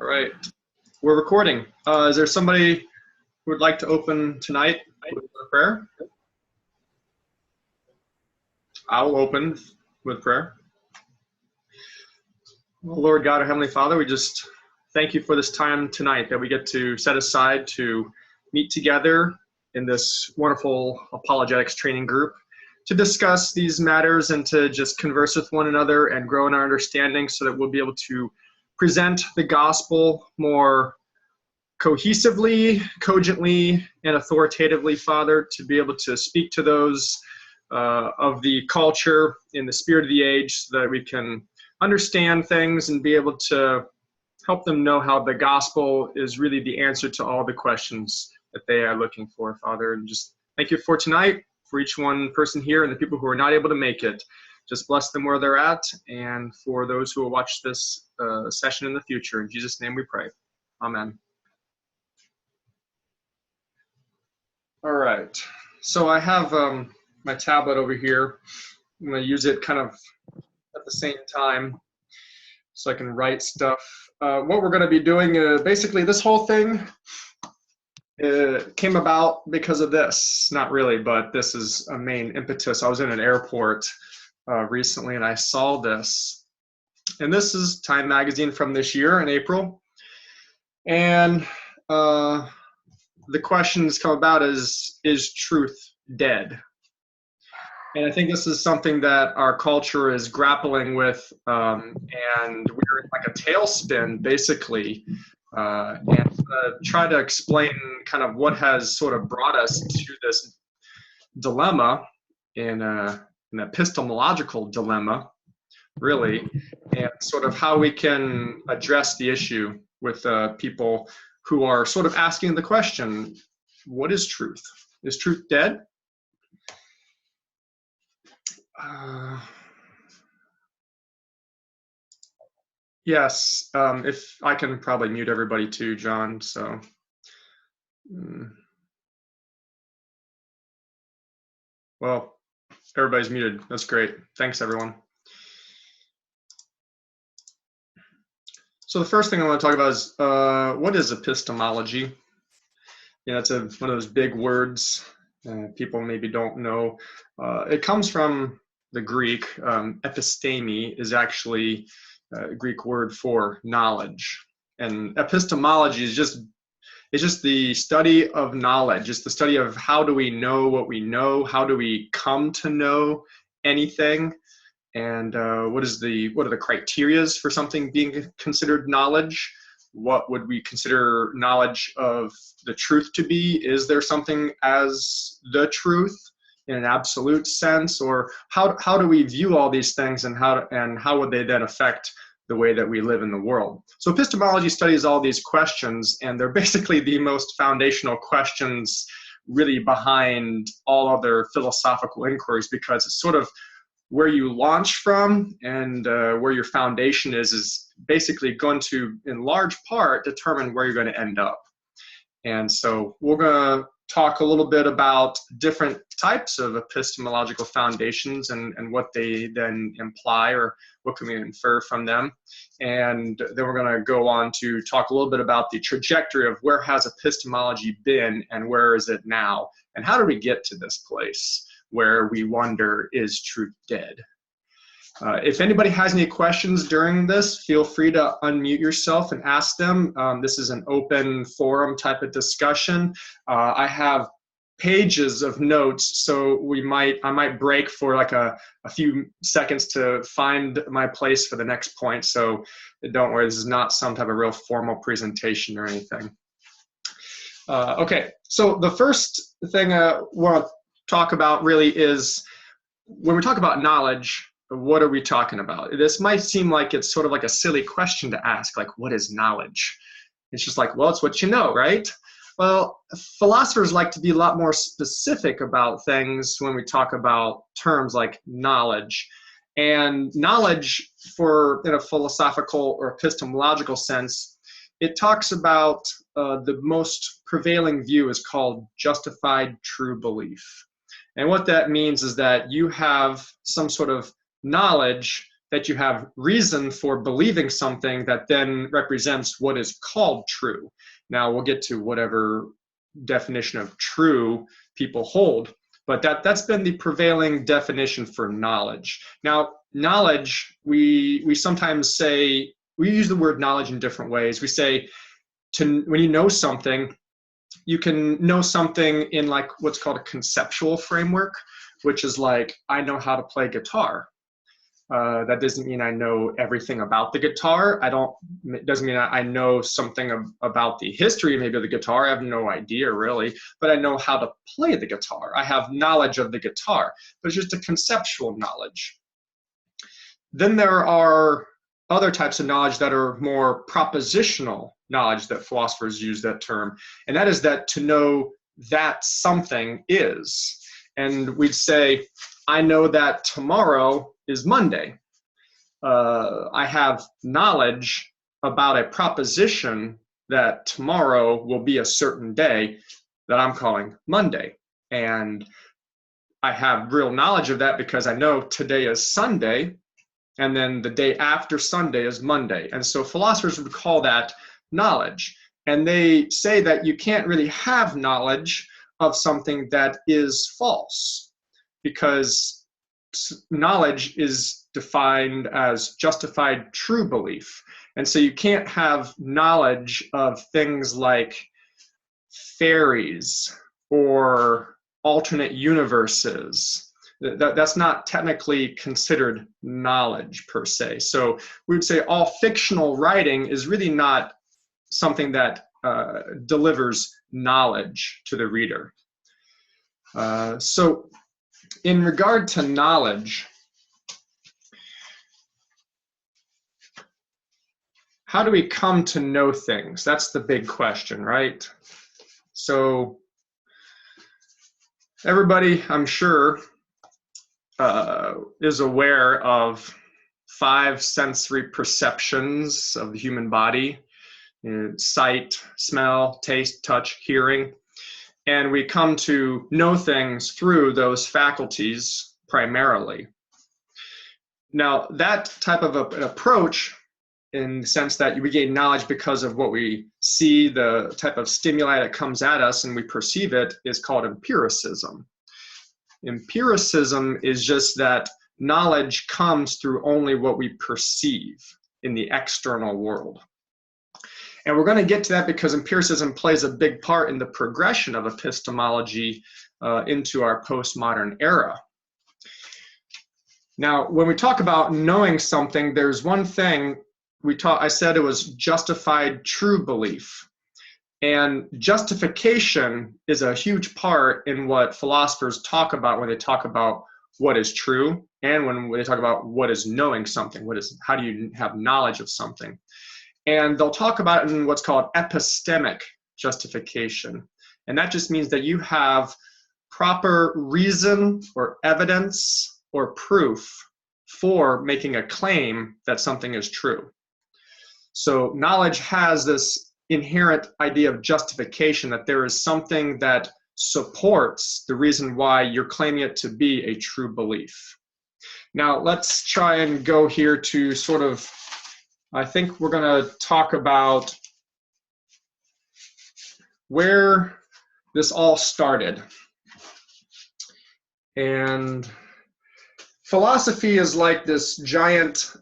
All right, we're recording. Is there somebody who would like to open tonight with a prayer? I'll open with prayer. Well, Lord God, our Heavenly Father, we just thank you for this time tonight that we get to set aside to meet together in this wonderful apologetics training group to discuss these matters and to just converse with one another and grow in our understanding so that we'll be able to present the gospel more cohesively, cogently, and authoritatively, Father, to be able to speak to those of the culture in the spirit of the age so that we can understand things and be able to help them know how the gospel is really the answer to all the questions that they are looking for, Father. And just thank you for tonight, for each one person here and the people who are not able to make it. Just bless them where they're at, and for those who will watch this session in the future. In Jesus' name we pray. Amen. All right. So I have my tablet over here. I'm going to use it kind of at the same time so I can write stuff. What we're going to be doing, basically this whole thing came about because of this. Not really, but this is a main impetus. I was in an airport recently and I saw this. And this is Time magazine from this year in April. And the questions come about is truth dead? And I think this is something that our culture is grappling with, and we're in like a tailspin, basically, and try to explain kind of what has sort of brought us to this dilemma, in an epistemological dilemma, really, and sort of how we can address the issue with people who are sort of asking the question, what is truth? Is truth dead? Yes, if I can probably mute everybody too, John, so. Well, everybody's muted. That's great. Thanks, everyone. So the first thing I want to talk about is what is epistemology? You know, it's one of those big words people maybe don't know. It comes from the Greek. Episteme is actually a Greek word for knowledge, and epistemology is just the study of knowledge. It's the study of how do we know what we know, how do we come to know anything, and what are the criterias for something being considered knowledge? What would we consider knowledge of the truth to be? Is there something as the truth in an absolute sense, or how do we view all these things, and how would they then affect the way that we live in the world? So epistemology studies all these questions, and they're basically the most foundational questions really behind all other philosophical inquiries, because it's sort of where you launch from, and where your foundation is basically going to, in large part, determine where you're going to end up. And so we're going to talk a little bit about different types of epistemological foundations and what they then imply, or what can we infer from them. And then we're going to go on to talk a little bit about the trajectory of where has epistemology been and where is it now, and how do we get to this place where we wonder, is truth dead? If anybody has any questions during this, feel free to unmute yourself and ask them. This is an open forum type of discussion. I have pages of notes, so I might break for like a few seconds to find my place for the next point. So don't worry, this is not some type of real formal presentation or anything. Okay, so the first thing I want to talk about really is, when we talk about knowledge, what are we talking about? This might seem like it's sort of like a silly question to ask, like, what is knowledge? It's just like, well, it's what you know, right? Well, philosophers like to be a lot more specific about things when we talk about terms like knowledge. And knowledge, in a philosophical or epistemological sense, it talks about the most prevailing view is called justified true belief. And what that means is that you have some sort of knowledge that you have reason for believing something that then represents what is called true. Now we'll get to whatever definition of true people hold, but that's been the prevailing definition for knowledge. Now, knowledge, we sometimes say, we use the word knowledge in different ways. We say, when you know something, you can know something in like what's called a conceptual framework, which is like, I know how to play guitar. That doesn't mean I know everything about the guitar. It doesn't mean I know something about the history maybe of the guitar. I have no idea really, but I know how to play the guitar. I have knowledge of the guitar, but it's just a conceptual knowledge. Then there are other types of knowledge that are more propositional knowledge, that philosophers use that term, and that is that to know that something is. And we'd say, I know that tomorrow is Monday. I have knowledge about a proposition that tomorrow will be a certain day that I'm calling Monday. And I have real knowledge of that because I know today is Sunday, and then the day after Sunday is Monday. And so philosophers would call that knowledge. And they say that you can't really have knowledge of something that is false, because knowledge is defined as justified true belief. And so you can't have knowledge of things like fairies or alternate universes. That's not technically considered knowledge per se. So we would say all fictional writing is really not something that delivers knowledge to the reader. So in regard to knowledge, how do we come to know things? That's the big question, right? So everybody, I'm sure, is aware of 5 sensory perceptions of the human body: sight, smell, taste, touch, hearing. And we come to know things through those faculties primarily. Now, that type of an approach, in the sense that we gain knowledge because of what we see, the type of stimuli that comes at us and we perceive it, is called empiricism. Empiricism is just that knowledge comes through only what we perceive in the external world. And we're going to get to that because empiricism plays a big part in the progression of epistemology into our postmodern era. Now, when we talk about knowing something, there's one thing I said it was justified true belief. And justification is a huge part in what philosophers talk about when they talk about what is true, and when they talk about what is knowing something, how do you have knowledge of something. And they'll talk about it in what's called epistemic justification. And that just means that you have proper reason or evidence or proof for making a claim that something is true. So knowledge has this inherent idea of justification, that there is something that supports the reason why you're claiming it to be a true belief. Now, let's try and go here to sort of, I think we're going to talk about where this all started. And philosophy is like this giant,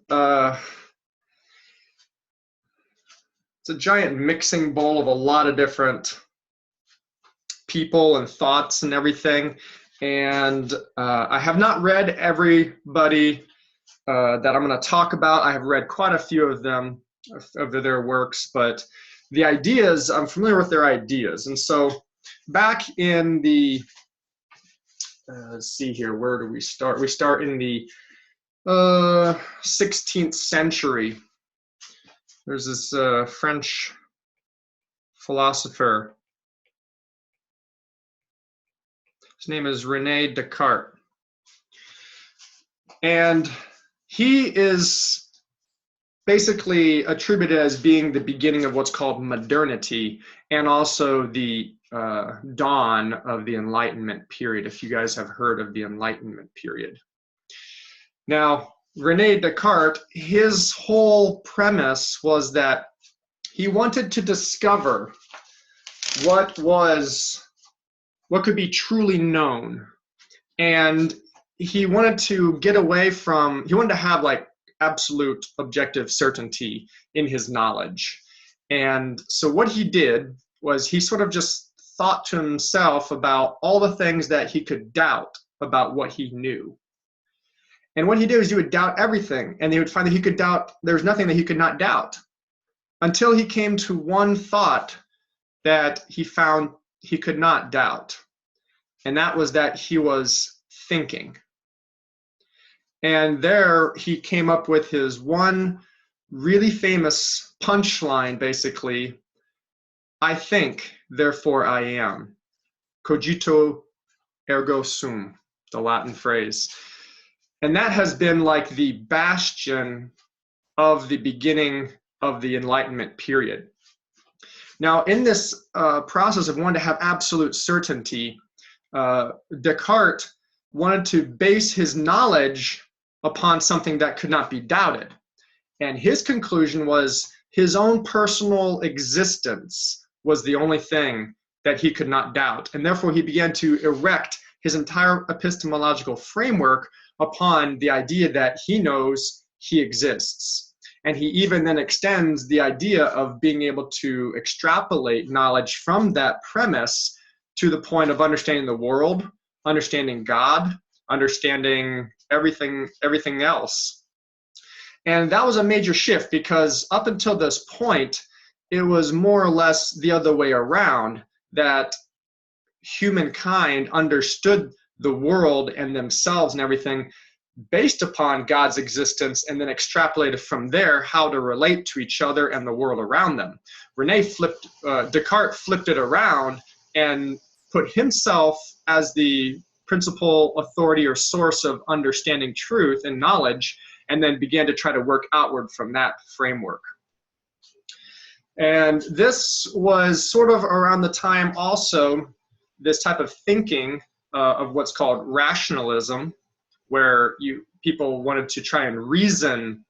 it's a giant mixing bowl of a lot of different people and thoughts and everything. And I have not read everybody that I'm going to talk about. I have read quite a few of them, of their works, but the ideas, I'm familiar with their ideas. And so back in the, let's see here, where do we start? We start in the 16th century. There's this French philosopher. His name is René Descartes. And he is basically attributed as being the beginning of what's called modernity, and also the dawn of the Enlightenment period, if you guys have heard of the Enlightenment period. Now, Rene Descartes, his whole premise was that he wanted to discover what could be truly known. And he wanted to get away from, he wanted to have like absolute objective certainty in his knowledge. And so what he did was he sort of just thought to himself about all the things that he could doubt about what he knew. And what he did was he would doubt everything, and he would find that he could doubt, there was nothing that he could not doubt, until he came to one thought that he found he could not doubt. And that was that he was thinking. And there he came up with his one really famous punchline, basically: I think, therefore I am. Cogito ergo sum, the Latin phrase. And that has been like the bastion of the beginning of the Enlightenment period. Now, in this process of wanting to have absolute certainty, Descartes wanted to base his knowledge upon something that could not be doubted. And his conclusion was his own personal existence was the only thing that he could not doubt. And therefore, he began to erect his entire epistemological framework upon the idea that he knows he exists. And he even then extends the idea of being able to extrapolate knowledge from that premise to the point of understanding the world, understanding God, understanding everything else. And that was a major shift, because up until this point, it was more or less the other way around, that humankind understood the world and themselves and everything based upon God's existence, and then extrapolated from there how to relate to each other and the world around them. Descartes flipped it around and put himself as the principal authority or source of understanding truth and knowledge, and then began to try to work outward from that framework. And this was sort of around the time also, this type of thinking of what's called rationalism, where people wanted to try and reason,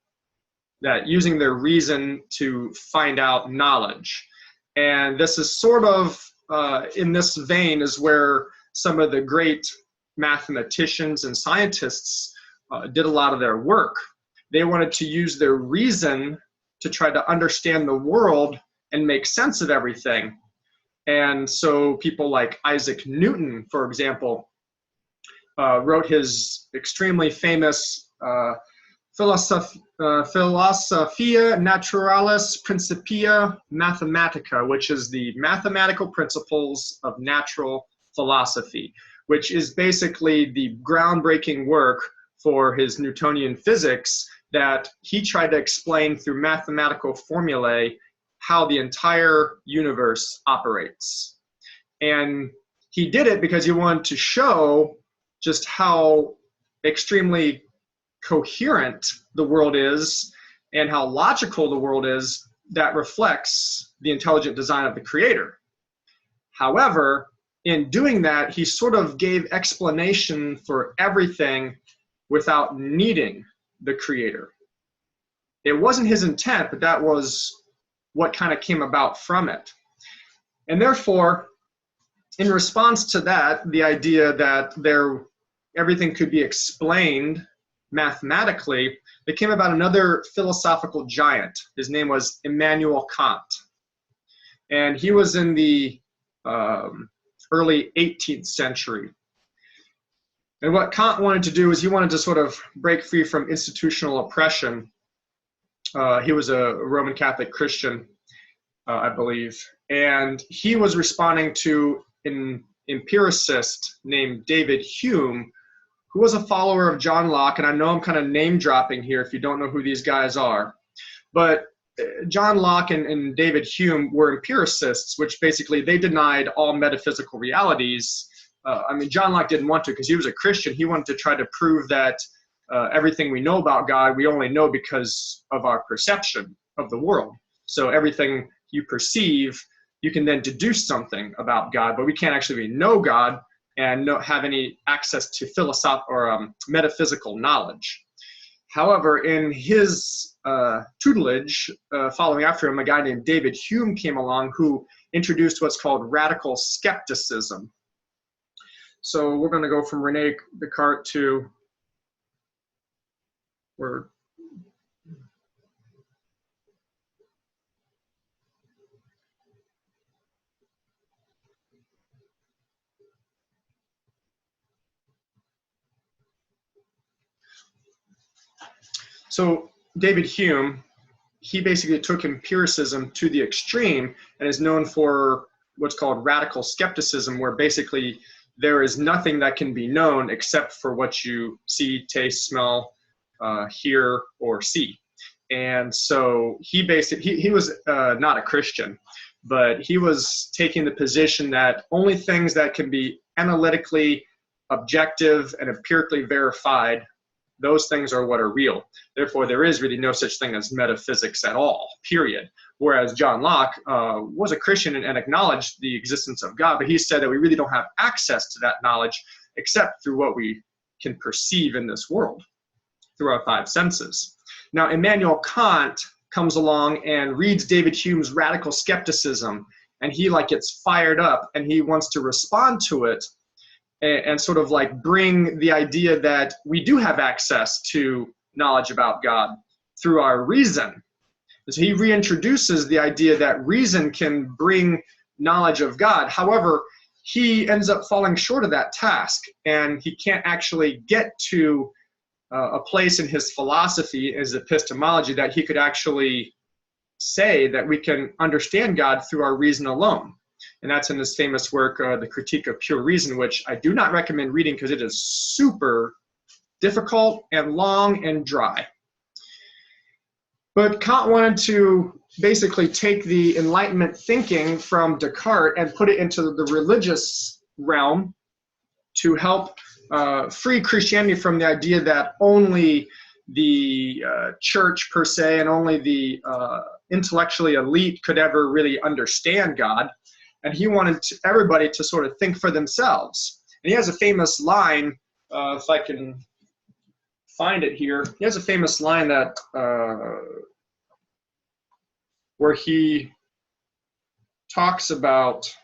that using their reason to find out knowledge. And this is sort of, in this vein is where some of the great mathematicians and scientists did a lot of their work. They wanted to use their reason to try to understand the world and make sense of everything. And so people like Isaac Newton, for example, wrote his extremely famous Philosophia Naturalis Principia Mathematica, which is the mathematical principles of natural philosophy, which is basically the groundbreaking work for his Newtonian physics, that he tried to explain through mathematical formulae how the entire universe operates. And he did it because he wanted to show just how extremely coherent the world is and how logical the world is, that reflects the intelligent design of the Creator. However, in doing that, he sort of gave explanation for everything without needing the Creator. It wasn't his intent, but that was what kind of came about from it. And therefore, in response to that, the idea that everything could be explained mathematically, there came about another philosophical giant. His name was Immanuel Kant. And he was in the early 18th century. And what Kant wanted to do is he wanted to sort of break free from institutional oppression. He was a Roman Catholic Christian, I believe. And he was responding to an empiricist named David Hume, who was a follower of John Locke. And I know I'm kind of name dropping here if you don't know who these guys are. But John Locke and David Hume were empiricists, which basically they denied all metaphysical realities. John Locke didn't want to, because he was a Christian. He wanted to try to prove that everything we know about God, we only know because of our perception of the world. So everything you perceive, you can then deduce something about God, but we can't actually know God and have any access to philosophical or metaphysical knowledge. However, in his tutelage, following after him, a guy named David Hume came along who introduced what's called radical skepticism. So we're going to go from Rene Descartes to where. So David Hume, he basically took empiricism to the extreme and is known for what's called radical skepticism, where basically there is nothing that can be known except for what you see, taste, smell, hear, or see. And so he was not a Christian, but he was taking the position that only things that can be analytically objective and empirically verified, those things are what are real. Therefore, there is really no such thing as metaphysics at all, period. Whereas John Locke was a Christian and acknowledged the existence of God, but he said that we really don't have access to that knowledge except through what we can perceive in this world, through our five senses. Now, Immanuel Kant comes along and reads David Hume's radical skepticism, and he gets fired up, and he wants to respond to it and sort of bring the idea that we do have access to knowledge about God through our reason. So he reintroduces the idea that reason can bring knowledge of God. However, he ends up falling short of that task, and he can't actually get to a place in his philosophy, his epistemology, that he could actually say that we can understand God through our reason alone. And that's in his famous work, The Critique of Pure Reason, which I do not recommend reading because it is super difficult and long and dry. But Kant wanted to basically take the Enlightenment thinking from Descartes and put it into the religious realm to help free Christianity from the idea that only the church per se and only the intellectually elite could ever really understand God. And he wanted everybody to sort of think for themselves. And he has a famous line, if I can find it here. He has a famous line that where he talks about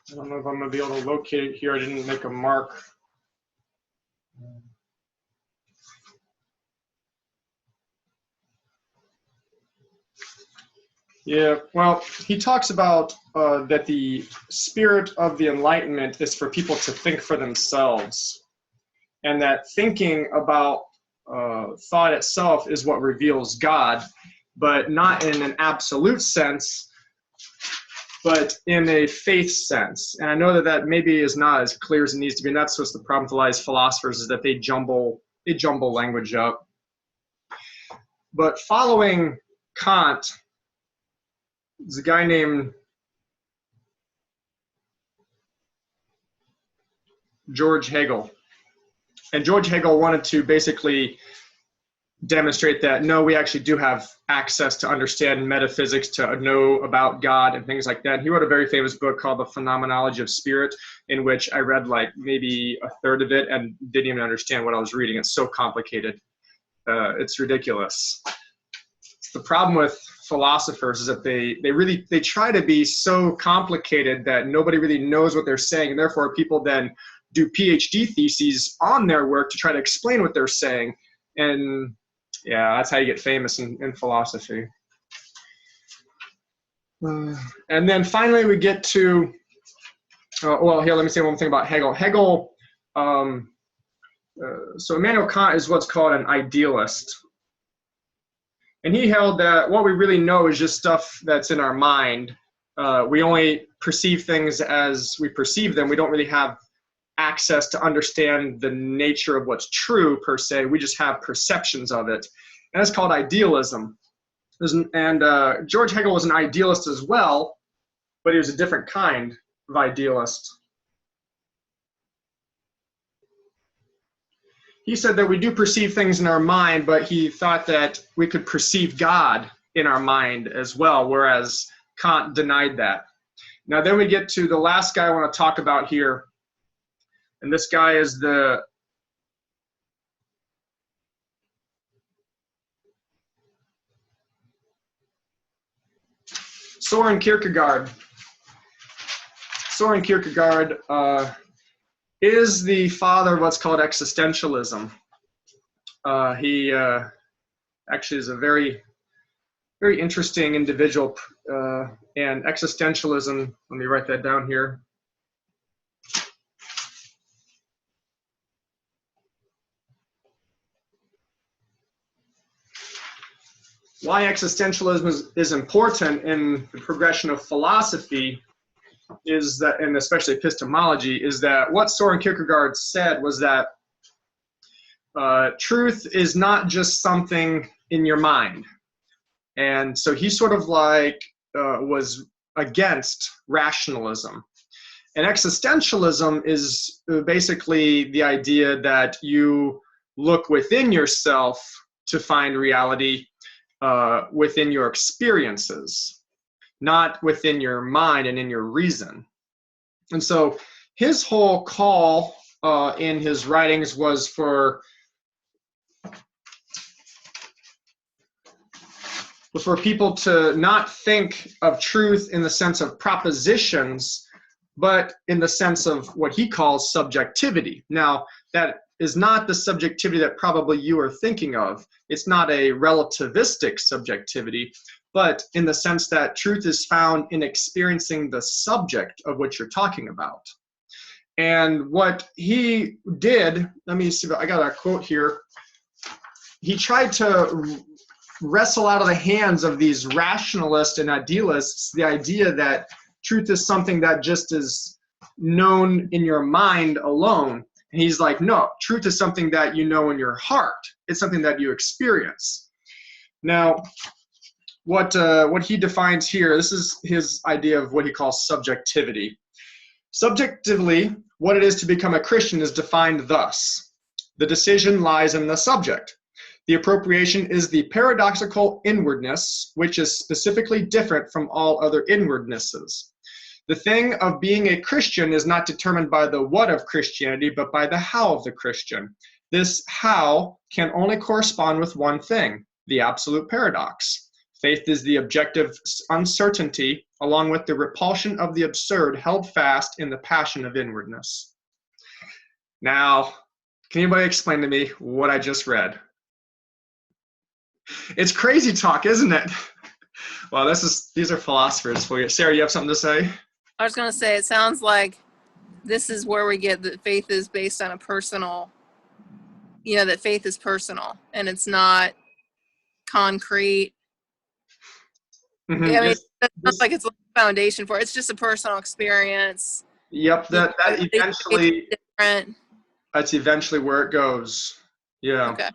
I don't know if I'm going to be able to locate it here. I didn't make a mark. Yeah, well, he talks about that the spirit of the Enlightenment is for people to think for themselves, and that thinking about thought itself is what reveals God, but not in an absolute sense, but in a faith sense. And I know that maybe is not as clear as it needs to be, and that's what's the problem with a lot of philosophers, is that they jumble language up. But following Kant, there's a guy named George Hegel. And George Hegel wanted to basically demonstrate that, no, we actually do have access to understand metaphysics, to know about God and things like that. He wrote a very famous book called The Phenomenology of Spirit, in which I read maybe a third of it and didn't even understand what I was reading. It's so complicated. It's ridiculous. The problem with philosophers is that they try to be so complicated that nobody really knows what they're saying, and therefore people then do PhD theses on their work to try to explain what they're saying. And yeah, that's how you get famous in philosophy. And then finally we get to, well, here, let me say one thing about Hegel. Hegel, so Immanuel Kant is what's called an idealist. And he held that what we really know is just stuff that's in our mind. We only perceive things as we perceive them. We don't really have access to understand the nature of what's true, per se. We just have perceptions of it. and it's called idealism. And George Hegel was an idealist as well, but he was a different kind of idealist. He said that we do perceive things in our mind, but he thought that we could perceive God in our mind as well, whereas Kant denied that. Now then we get to the last guy I want to talk about here, and this guy is the Soren Kierkegaard. Soren Kierkegaard is the father of what's called existentialism. He actually is a very, very interesting individual, and existentialism, let me write that down here. Why existentialism is important in the progression of philosophy is that, and especially epistemology, is that what Soren Kierkegaard said was that truth is not just something in your mind. And so he sort of like was against rationalism. And existentialism is basically the idea that you look within yourself to find reality within your experiences, not within your mind and in your reason. And so his whole call in his writings was for people to not think of truth in the sense of propositions, but in the sense of what he calls subjectivity. Now, that is not the subjectivity that probably you are thinking of. It's not a relativistic subjectivity, but in the sense that truth is found in experiencing the subject of what you're talking about. And what he did, let me see, I got a quote here. He tried to wrestle out of the hands of these rationalists and idealists the idea that truth is something that just is known in your mind alone. And he's like, no, truth is something that you know in your heart. It's something that you experience. Now, what he defines here, this is his idea of what he calls subjectivity. Subjectively, what it is to become a Christian is defined thus. The decision lies in the subject. The appropriation is the paradoxical inwardness, which is specifically different from all other inwardnesses. The thing of being a Christian is not determined by the what of Christianity, but by the how of the Christian. This how can only correspond with one thing, the absolute paradox. Faith is the objective uncertainty, along with the repulsion of the absurd held fast in the passion of inwardness. Now, can anybody explain to me what I just read? It's crazy talk, isn't it? Well, these are philosophers for you. Sarah, you have something to say? I was going to say, it sounds like this is where we get that faith is based on a personal, that faith is personal and it's not concrete. Mm-hmm. I mean, it sounds like it's a foundation for it. It's just a personal experience. Yep, that eventually, that's eventually where it goes. Yeah. Okay.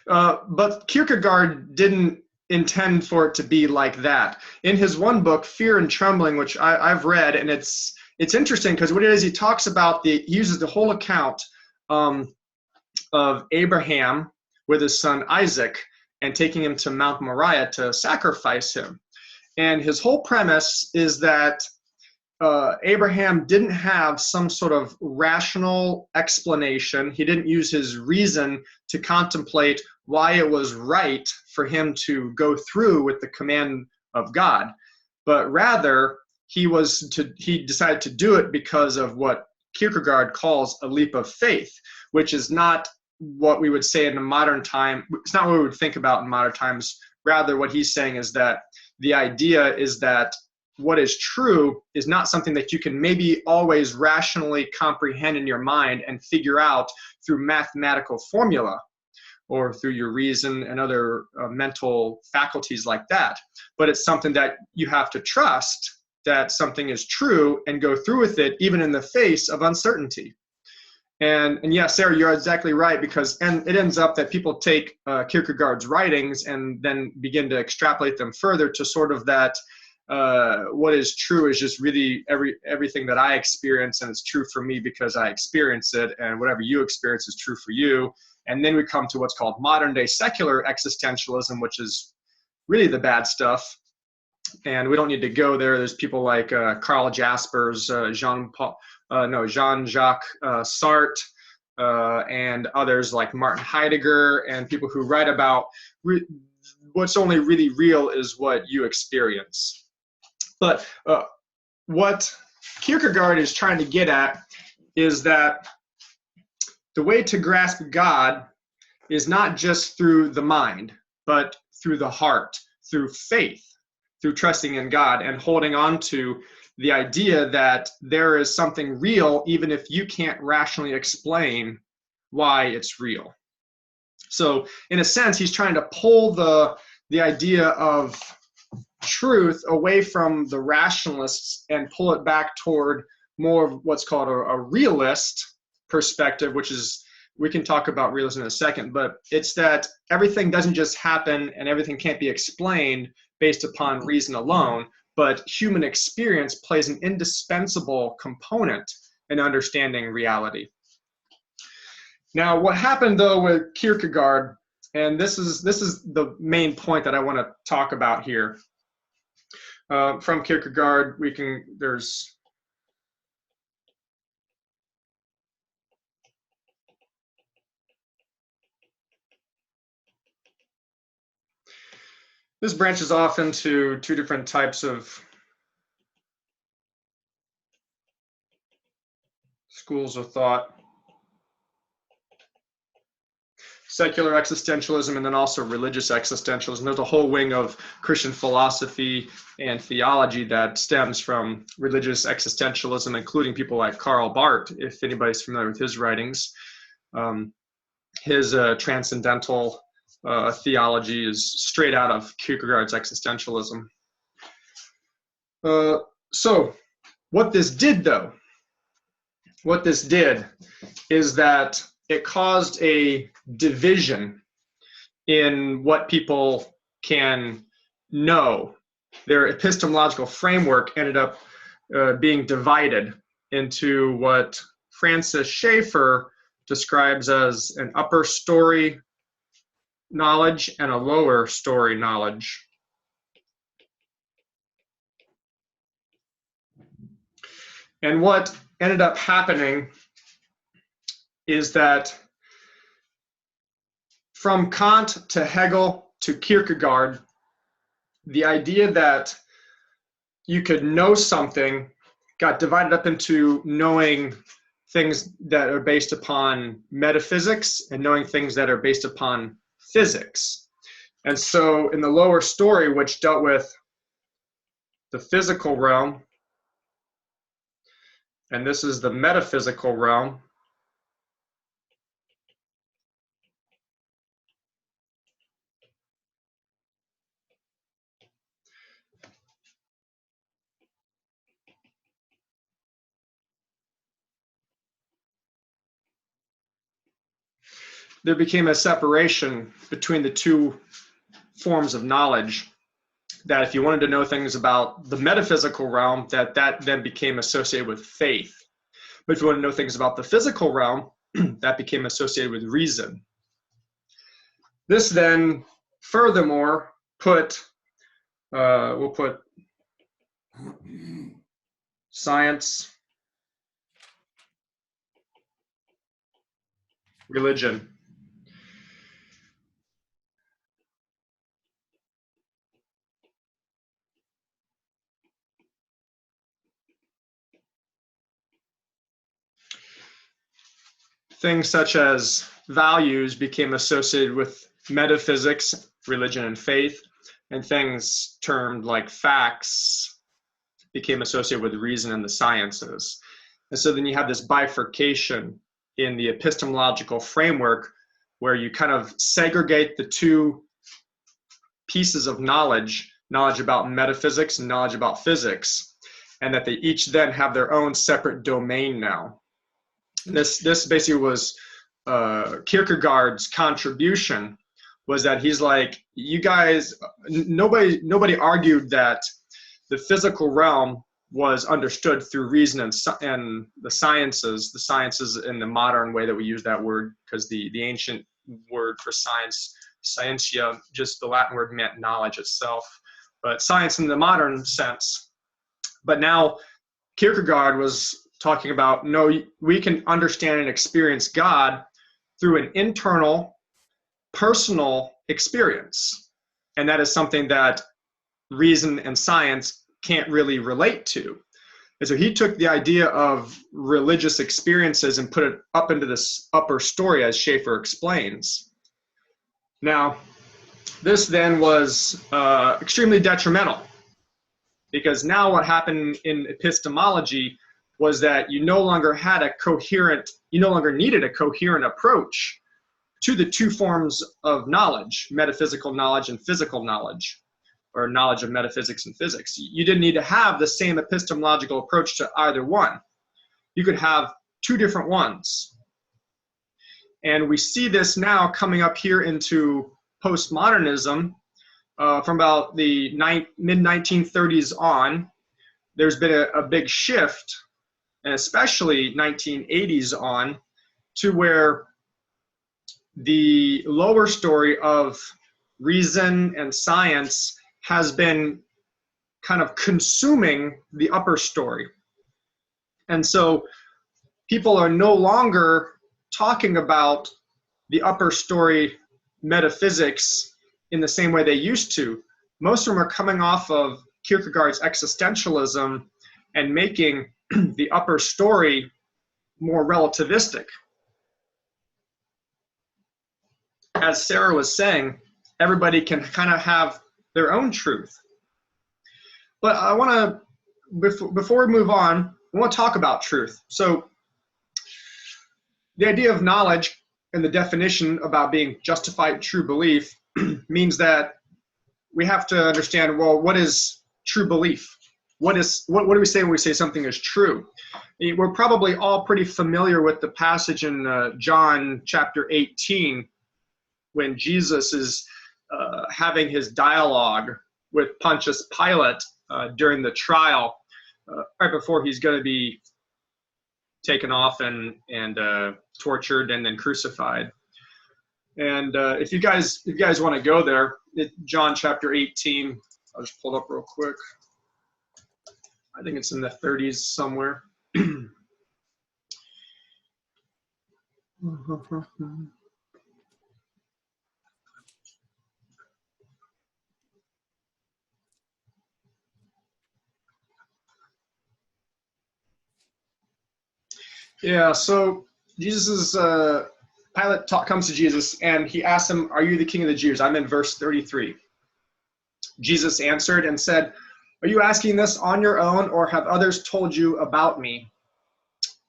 But Kierkegaard didn't intend for it to be like that. In his one book, Fear and Trembling, which I've read, and it's interesting because what it is, he talks about he uses the whole account of Abraham with his son Isaac and taking him to Mount Moriah to sacrifice him. And his whole premise is that Abraham didn't have some sort of rational explanation. He didn't use his reason to contemplate why it was right for him to go through with the command of God, but rather he decided to do it because of what Kierkegaard calls a leap of faith, which is not what we would say in the modern time. It's not what we would think about in modern times. Rather, what he's saying is that the idea is that what is true is not something that you can maybe always rationally comprehend in your mind and figure out through mathematical formula or through your reason and other mental faculties like that. But it's something that you have to trust that something is true and go through with it even in the face of uncertainty. And yeah, Sarah, you're exactly right, because and it ends up that people take Kierkegaard's writings and then begin to extrapolate them further to sort of that what is true is just really everything that I experience, and it's true for me because I experience it, and whatever you experience is true for you. And then we come to what's called modern day secular existentialism, which is really the bad stuff. And we don't need to go there. There's people like Karl Jaspers, Jean-Jacques Sartre, and others like Martin Heidegger, and people who write about what's only really real is what you experience. But what Kierkegaard is trying to get at is that the way to grasp God is not just through the mind, but through the heart, through faith, through trusting in God and holding on to the idea that there is something real, even if you can't rationally explain why it's real. So in a sense, he's trying to pull the idea of truth away from the rationalists and pull it back toward more of what's called a realist perspective, which is, we can talk about realism in a second, but it's that everything doesn't just happen and everything can't be explained based upon reason alone, but human experience plays an indispensable component in understanding reality. Now, what happened though with Kierkegaard, and this is the main point that I want to talk about here. From Kierkegaard, there's this branches off into two different types of schools of thought. Secular existentialism and then also religious existentialism. There's a whole wing of Christian philosophy and theology that stems from religious existentialism, including people like Karl Barth, if anybody's familiar with his writings. His transcendental theology is straight out of Kierkegaard's existentialism. So what this did is that it caused a division in what people can know. Their epistemological framework ended up being divided into what Francis Schaeffer describes as an upper story knowledge and a lower story knowledge. And what ended up happening is that from Kant to Hegel to Kierkegaard, the idea that you could know something got divided up into knowing things that are based upon metaphysics and knowing things that are based upon physics. And so in the lower story, which dealt with the physical realm, and this is the metaphysical realm, there became a separation between the two forms of knowledge, that if you wanted to know things about the metaphysical realm, that then became associated with faith. But if you want to know things about the physical realm, that became associated with reason. This then furthermore we'll put science, religion. Things such as values became associated with metaphysics, religion, and faith, and things termed like facts became associated with reason and the sciences. And so then you have this bifurcation in the epistemological framework where you kind of segregate the two pieces of knowledge about metaphysics and knowledge about physics, and that they each then have their own separate domain now. This basically was Kierkegaard's contribution, was that he's like, you guys, nobody argued that the physical realm was understood through reason and the sciences in the modern way that we use that word, because the ancient word for science, scientia, just the Latin word meant knowledge itself, but science in the modern sense. But now Kierkegaard was talking about, no, we can understand and experience God through an internal, personal experience. And that is something that reason and science can't really relate to. And so he took the idea of religious experiences and put it up into this upper story, as Schaeffer explains. Now, this then was extremely detrimental, because now what happened in epistemology was that you no longer needed a coherent approach to the two forms of knowledge, metaphysical knowledge and physical knowledge, or knowledge of metaphysics and physics. You didn't need to have the same epistemological approach to either one. You could have two different ones. And we see this now coming up here into postmodernism from about the mid-1930s on. There's been a big shift, and especially 1980s on, to where the lower story of reason and science has been kind of consuming the upper story. And so people are no longer talking about the upper story metaphysics in the same way they used to. Most of them are coming off of Kierkegaard's existentialism and making the upper story more relativistic. As Sarah was saying, everybody can kind of have their own truth. But I want to, before we move on, I want to talk about truth. So the idea of knowledge and the definition about being justified true belief means that we have to understand, well, what is true belief? What do we say when we say something is true? We're probably all pretty familiar with the passage in John chapter 18, when Jesus is having his dialogue with Pontius Pilate during the trial, right before he's going to be taken off and tortured and then crucified. And if you guys want to go there, John chapter 18, I'll just pull it up real quick. I think it's in the 30s somewhere. Yeah, so Pilate comes to Jesus and he asks him, "Are you the king of the Jews?" I'm in verse 33. Jesus answered and said, "Are you asking this on your own, or have others told you about me?"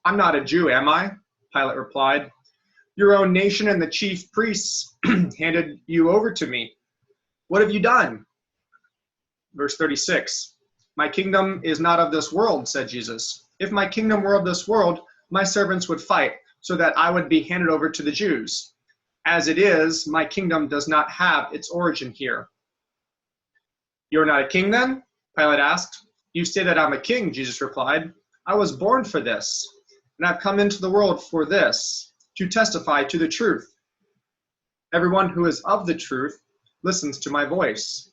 "I'm not a Jew, am I?" Pilate replied. "Your own nation and the chief priests handed you over to me. What have you done?" Verse 36. "My kingdom is not of this world," said Jesus. "If my kingdom were of this world, my servants would fight, so that I would be handed over to the Jews. As it is, my kingdom does not have its origin here." "You're not a king then?" Pilate asked. "You say that I'm a king," Jesus replied. "I was born for this, and I've come into the world for this, to testify to the truth. Everyone who is of the truth listens to my voice."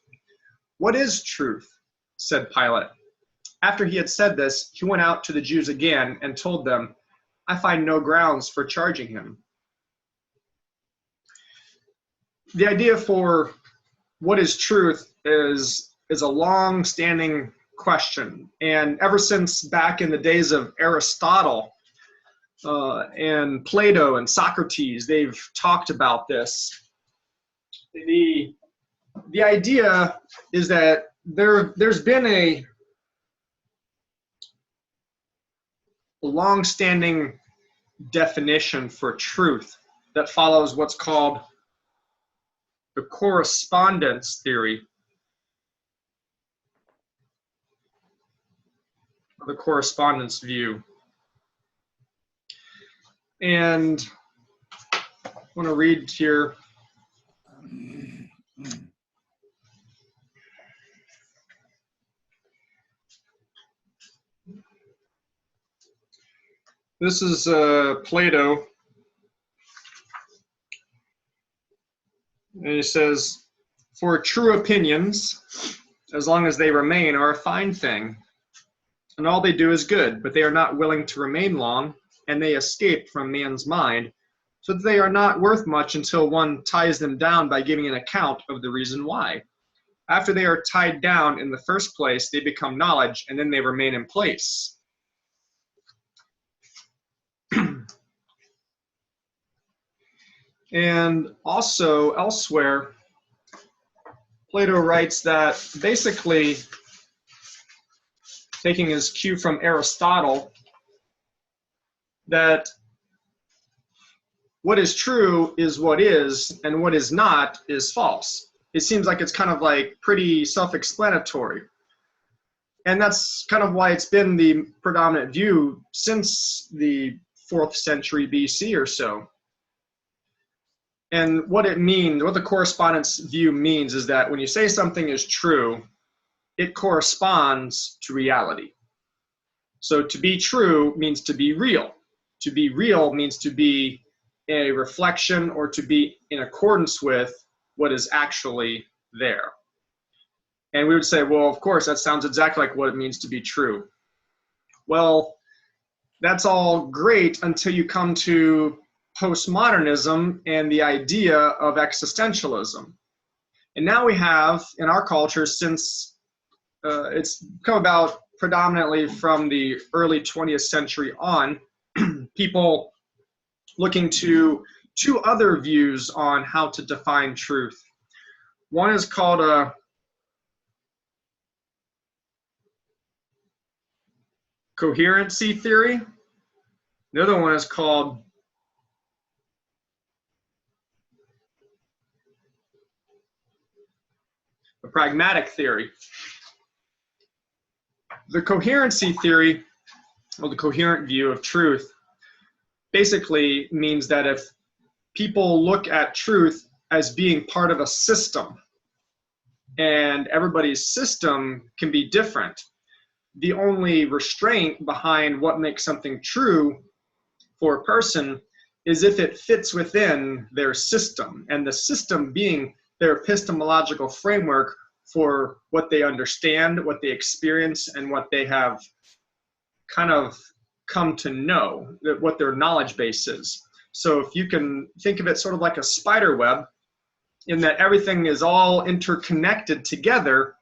"What is truth?" said Pilate. After he had said this, he went out to the Jews again and told them, "I find no grounds for charging him." The idea for what is truth is a long-standing question. And ever since back in the days of Aristotle and Plato and Socrates, they've talked about this. The idea is that there's been a long-standing definition for truth that follows what's called the correspondence theory, the correspondence view. And I want to read here. This is Plato. And he says, "For true opinions, as long as they remain, are a fine thing, and all they do is good, but they are not willing to remain long, and they escape from man's mind, so that they are not worth much until one ties them down by giving an account of the reason why. After they are tied down in the first place, they become knowledge, and then they remain in place." And also elsewhere, Plato writes that basically, taking his cue from Aristotle, that what is true is what is, and what is not is false. It seems like it's kind of like pretty self-explanatory. And that's kind of why it's been the predominant view since the 4th century BC or so. And what it means, what the correspondence view means, is that when you say something is true, it corresponds to reality. So to be true means to be real. To be real means to be a reflection or to be in accordance with what is actually there. And we would say, well, of course, that sounds exactly like what it means to be true. Well, that's all great until you come to postmodernism and the idea of existentialism. And now we have, in our culture, since it's come about predominantly from the early 20th century on, people looking to two other views on how to define truth. One is called a coherency theory. The other one is called a pragmatic theory. The coherency theory, or the coherent view of truth, basically means that if people look at truth as being part of a system, and everybody's system can be different, the only restraint behind what makes something true for a person is if it fits within their system, and the system being their epistemological framework for what they understand, what they experience, and what they have kind of come to know, what their knowledge base is. So if you can think of it sort of like a spider web, in that everything is all interconnected together,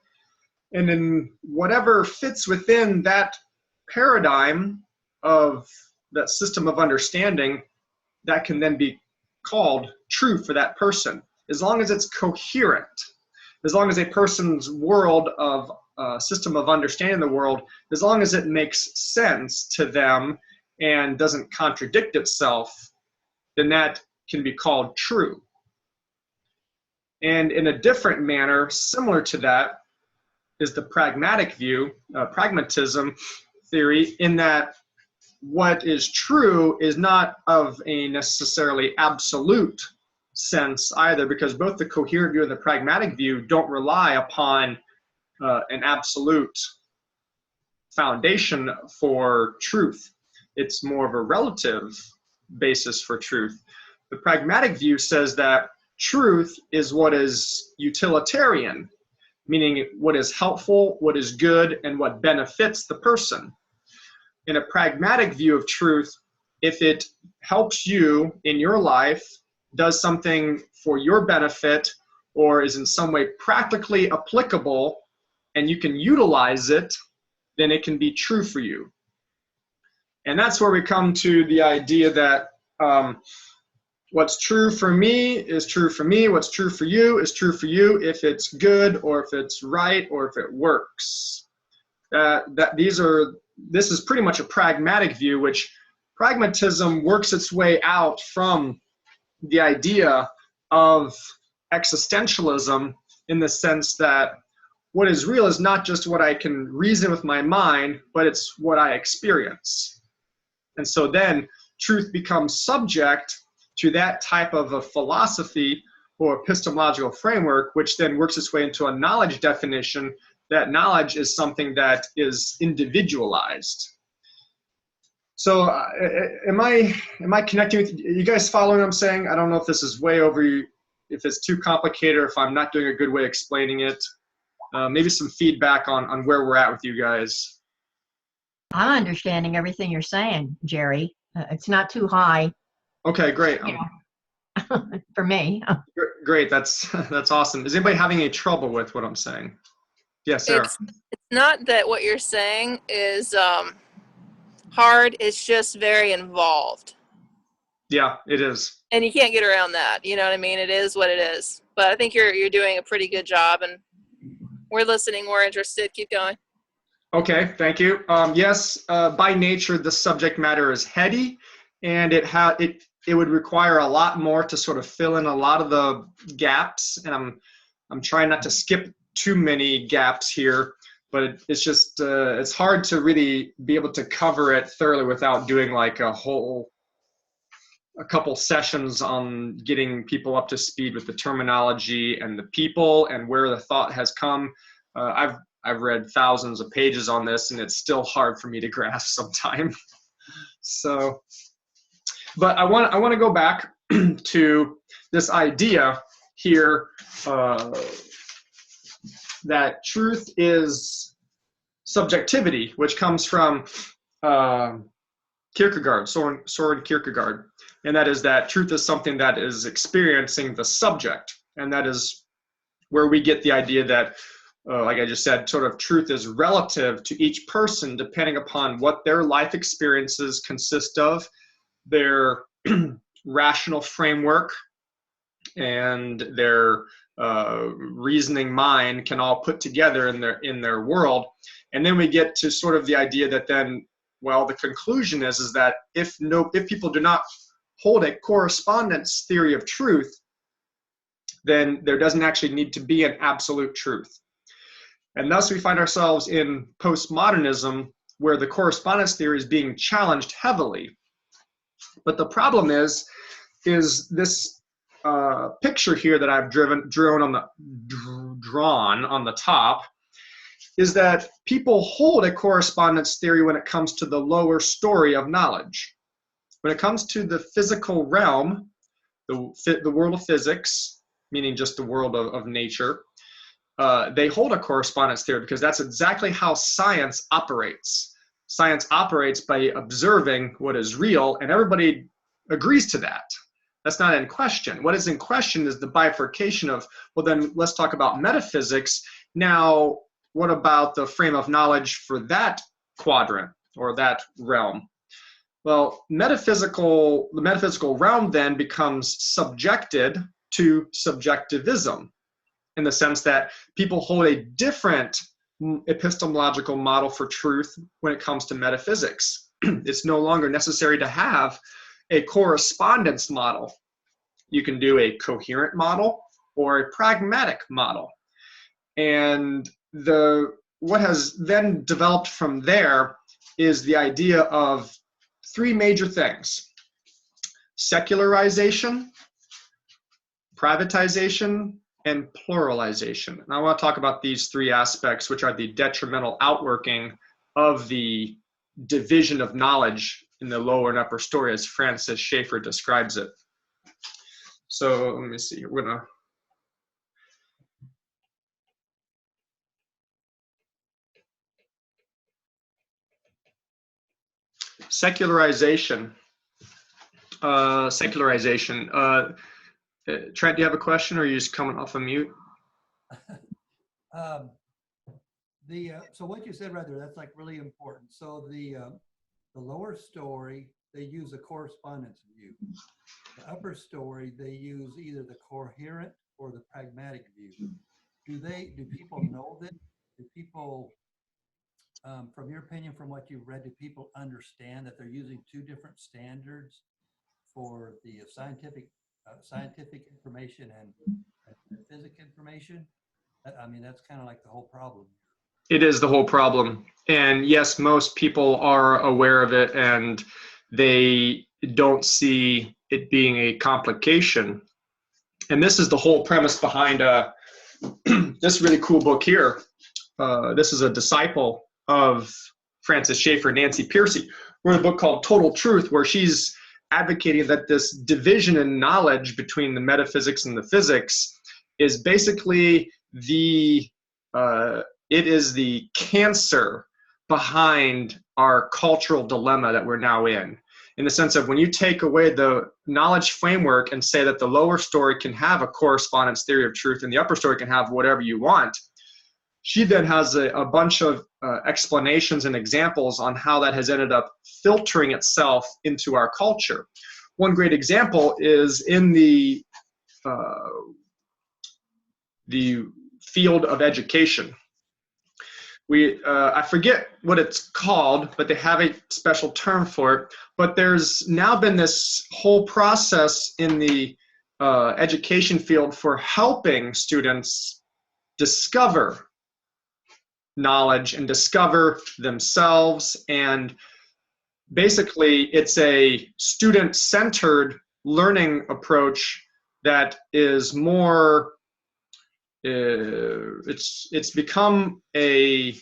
and in whatever fits within that paradigm of that system of understanding, that can then be called true for that person, as long as it's coherent. As long as a person's world of system of understanding the world, as long as it makes sense to them and doesn't contradict itself, then that can be called true. And in a different manner, similar to that, is the pragmatic view, pragmatism theory, in that what is true is not of a necessarily absolute sense either, because both the coherent view and the pragmatic view don't rely upon an absolute foundation for truth. It's more of a relative basis for truth. The pragmatic view says that truth is what is utilitarian, meaning what is helpful, what is good, and what benefits the person. In a pragmatic view of truth, if it helps you in your life, does something for your benefit, or is in some way practically applicable, and you can utilize it, then it can be true for you. And that's where we come to the idea that what's true for me is true for me, what's true for you is true for you, if it's good or if it's right or if it works. This is pretty much a pragmatic view, which pragmatism works its way out from the idea of existentialism, in the sense that what is real is not just what I can reason with my mind, but it's what I experience. And so then truth becomes subject to that type of a philosophy or epistemological framework, which then works its way into a knowledge definition, that knowledge is something that is individualized. So am I connecting with you guys, following what I'm saying? I don't know if this is way over, if it's too complicated, or if I'm not doing a good way explaining it. Maybe some feedback on where we're at with you guys. I'm understanding everything you're saying, Jerry. It's not too high. Okay, great. For me. Great, that's awesome. Is anybody having any trouble with what I'm saying? Yes, Sarah. It's not that what you're saying is hard. It's just very involved. Yeah, it is. And you can't get around that. You know what I mean? It is what it is. But I think you're doing a pretty good job, and we're listening. We're interested. Keep going. Okay, thank you. Yes, by nature, the subject matter is heady, and it would require a lot more to sort of fill in a lot of the gaps. And I'm trying not to skip too many gaps here, but it's just it's hard to really be able to cover it thoroughly without doing like a couple sessions on getting people up to speed with the terminology and the people and where the thought has come. I've read thousands of pages on this, and it's still hard for me to grasp sometimes. So, but I want to go back to this idea here that truth is subjectivity, which comes from Kierkegaard, Soren Kierkegaard, and that is that truth is something that is experiencing the subject, and that is where we get the idea that, like I just said, sort of truth is relative to each person depending upon what their life experiences consist of, their rational framework, and their reasoning mind can all put together in their world. And then we get to sort of the idea that then, well, the conclusion is that if people do not hold a correspondence theory of truth, then there doesn't actually need to be an absolute truth. And thus we find ourselves in postmodernism, where the correspondence theory is being challenged heavily. But the problem is this picture here that I've drawn on the top, is that people hold a correspondence theory when it comes to the lower story of knowledge. When it comes to the physical realm, the world of physics, meaning just the world of nature, they hold a correspondence theory because that's exactly how science operates. Science operates by observing what is real, and everybody agrees to that. That's not in question. What is in question is the bifurcation of, well, then let's talk about metaphysics. Now, what about the frame of knowledge for that quadrant or that realm? Well, the metaphysical realm then becomes subjected to subjectivism, in the sense that people hold a different epistemological model for truth when it comes to metaphysics. It's no longer necessary to have a correspondence model. You can do a coherent model or a pragmatic model. And what has then developed from there is the idea of three major things: secularization, privatization, and pluralization. And I want to talk about these three aspects, which are the detrimental outworking of the division of knowledge in the lower and upper story, as Francis Schaeffer describes it. So let me see, we're gonna secularization. Trent, do you have a question, or are you just coming off of mute? So what you said right there, that's like really important. So the lower story, they use a correspondence view. The upper story, they use either the coherent or the pragmatic view. Do people know this? Do people, from your opinion, from what you've read, do people understand that they're using two different standards for the scientific information and physics information? I mean, that's kind of like the whole problem. It is the whole problem. And yes, most people are aware of it, and they don't see it being a complication. And this is the whole premise behind this really cool book here. This is a disciple of Francis Schaeffer, Nancy Pearcey, wrote a book called Total Truth, where she's advocating that this division in knowledge between the metaphysics and the physics is basically it is the cancer behind our cultural dilemma that we're now in the sense of when you take away the knowledge framework and say that the lower story can have a correspondence theory of truth and the upper story can have whatever you want, she then has a bunch of explanations and examples on how that has ended up filtering itself into our culture. One great example is in the field of education. I forget what it's called, but they have a special term for it. But there's now been this whole process in the education field for helping students discover knowledge and discover themselves. And basically, it's a student-centered learning approach that is more it's become a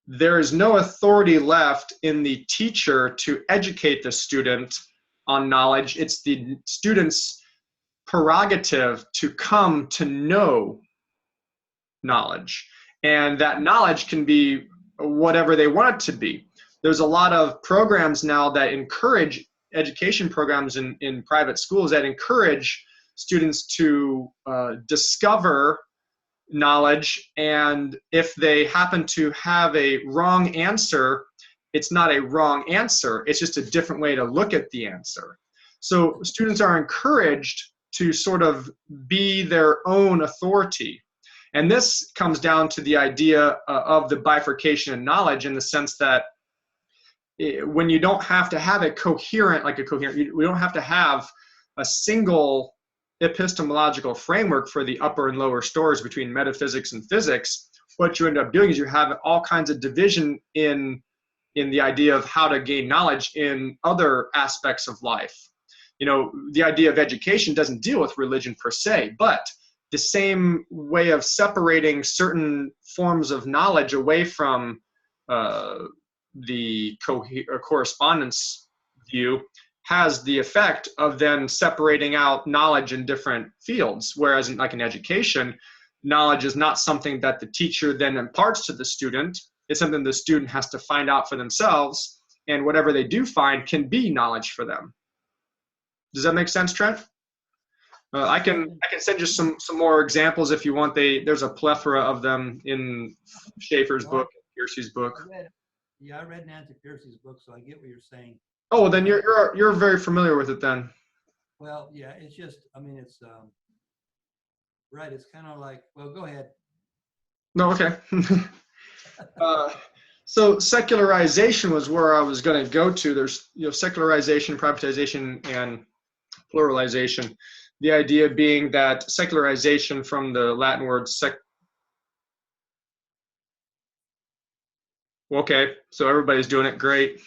there is no authority left in the teacher to educate the student on knowledge. It's the student's prerogative to come to know knowledge, and that knowledge can be whatever they want it to be. There's a lot of programs now that encourage education programs in private schools that encourage students to discover knowledge, and if they happen to have a wrong answer, it's not a wrong answer, it's just a different way to look at the answer. So students are encouraged to sort of be their own authority. And this comes down to the idea of the bifurcation in knowledge, in the sense that when you don't have to have we don't have to have a single epistemological framework for the upper and lower stories between metaphysics and physics. What you end up doing is you have all kinds of division in the idea of how to gain knowledge in other aspects of life. You know, the idea of education doesn't deal with religion per se, but the same way of separating certain forms of knowledge away from the correspondence view has the effect of then separating out knowledge in different fields. Whereas in education, knowledge is not something that the teacher then imparts to the student. It's something the student has to find out for themselves, and whatever they do find can be knowledge for them. Does that make sense, Trent? I can send you some more examples if you want. There's a plethora of them in Schaeffer's book, Pearcey's book. I read Nancy Pearcey's book, so I get what you're saying. Oh, well, then you're very familiar with it then. Well, yeah, it's just, it's right. It's kind of like, well, go ahead. No, okay. So secularization was where I was going to go to. There's secularization, privatization, and pluralization. The idea being that secularization, from the Latin word okay, so everybody's doing it, great.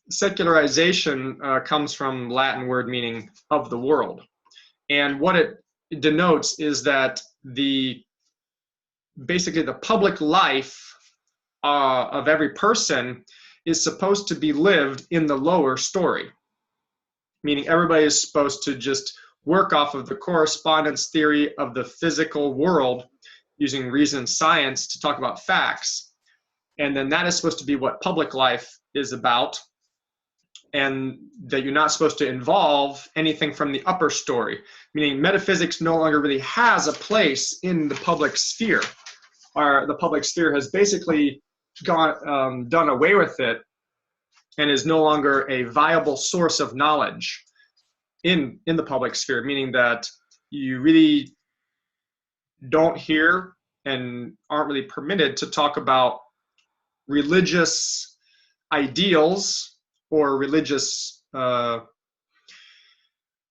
Secularization comes from Latin word meaning of the world. And what it denotes is that basically the public life of every person is supposed to be lived in the lower story. Meaning everybody is supposed to just work off of the correspondence theory of the physical world using reason and science to talk about facts. And then that is supposed to be what public life is about, and that you're not supposed to involve anything from the upper story, meaning metaphysics no longer really has a place in the public sphere. The public sphere has basically done away with it and is no longer a viable source of knowledge in the public sphere, meaning that you really don't hear and aren't really permitted to talk about religious ideals or religious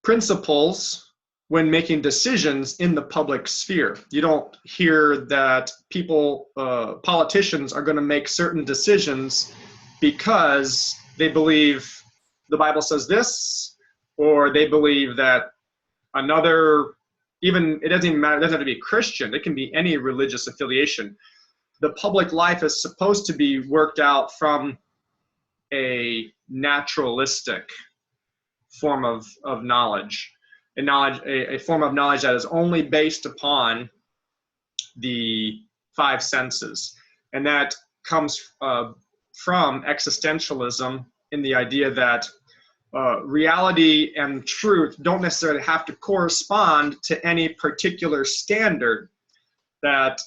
principles when making decisions in the public sphere. You don't hear that politicians are going to make certain decisions because they believe the Bible says this, or they believe that another, even, it doesn't even matter, it doesn't have to be Christian, it can be any religious affiliation. The public life is supposed to be worked out from a naturalistic form of knowledge, a form of knowledge that is only based upon the five senses. And that comes from existentialism, in the idea that reality and truth don't necessarily have to correspond to any particular standard, that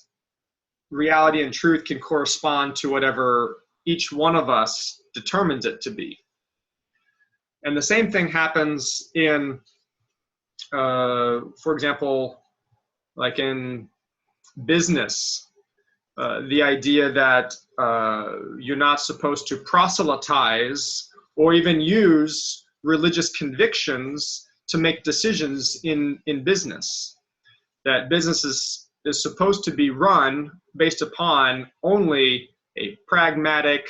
reality and truth can correspond to whatever each one of us determines it to be. And the same thing happens in, for example, like in business, the idea that you're not supposed to proselytize or even use religious convictions to make decisions in business. That business is supposed to be run based upon only a pragmatic,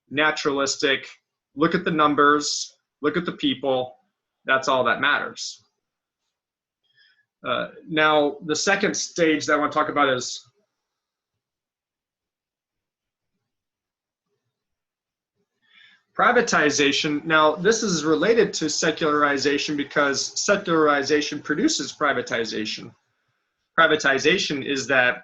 naturalistic, look at the numbers, look at the people, that's all that matters. Now, the second stage that I want to talk about is privatization. Now, this is related to secularization because secularization produces privatization. Privatization is that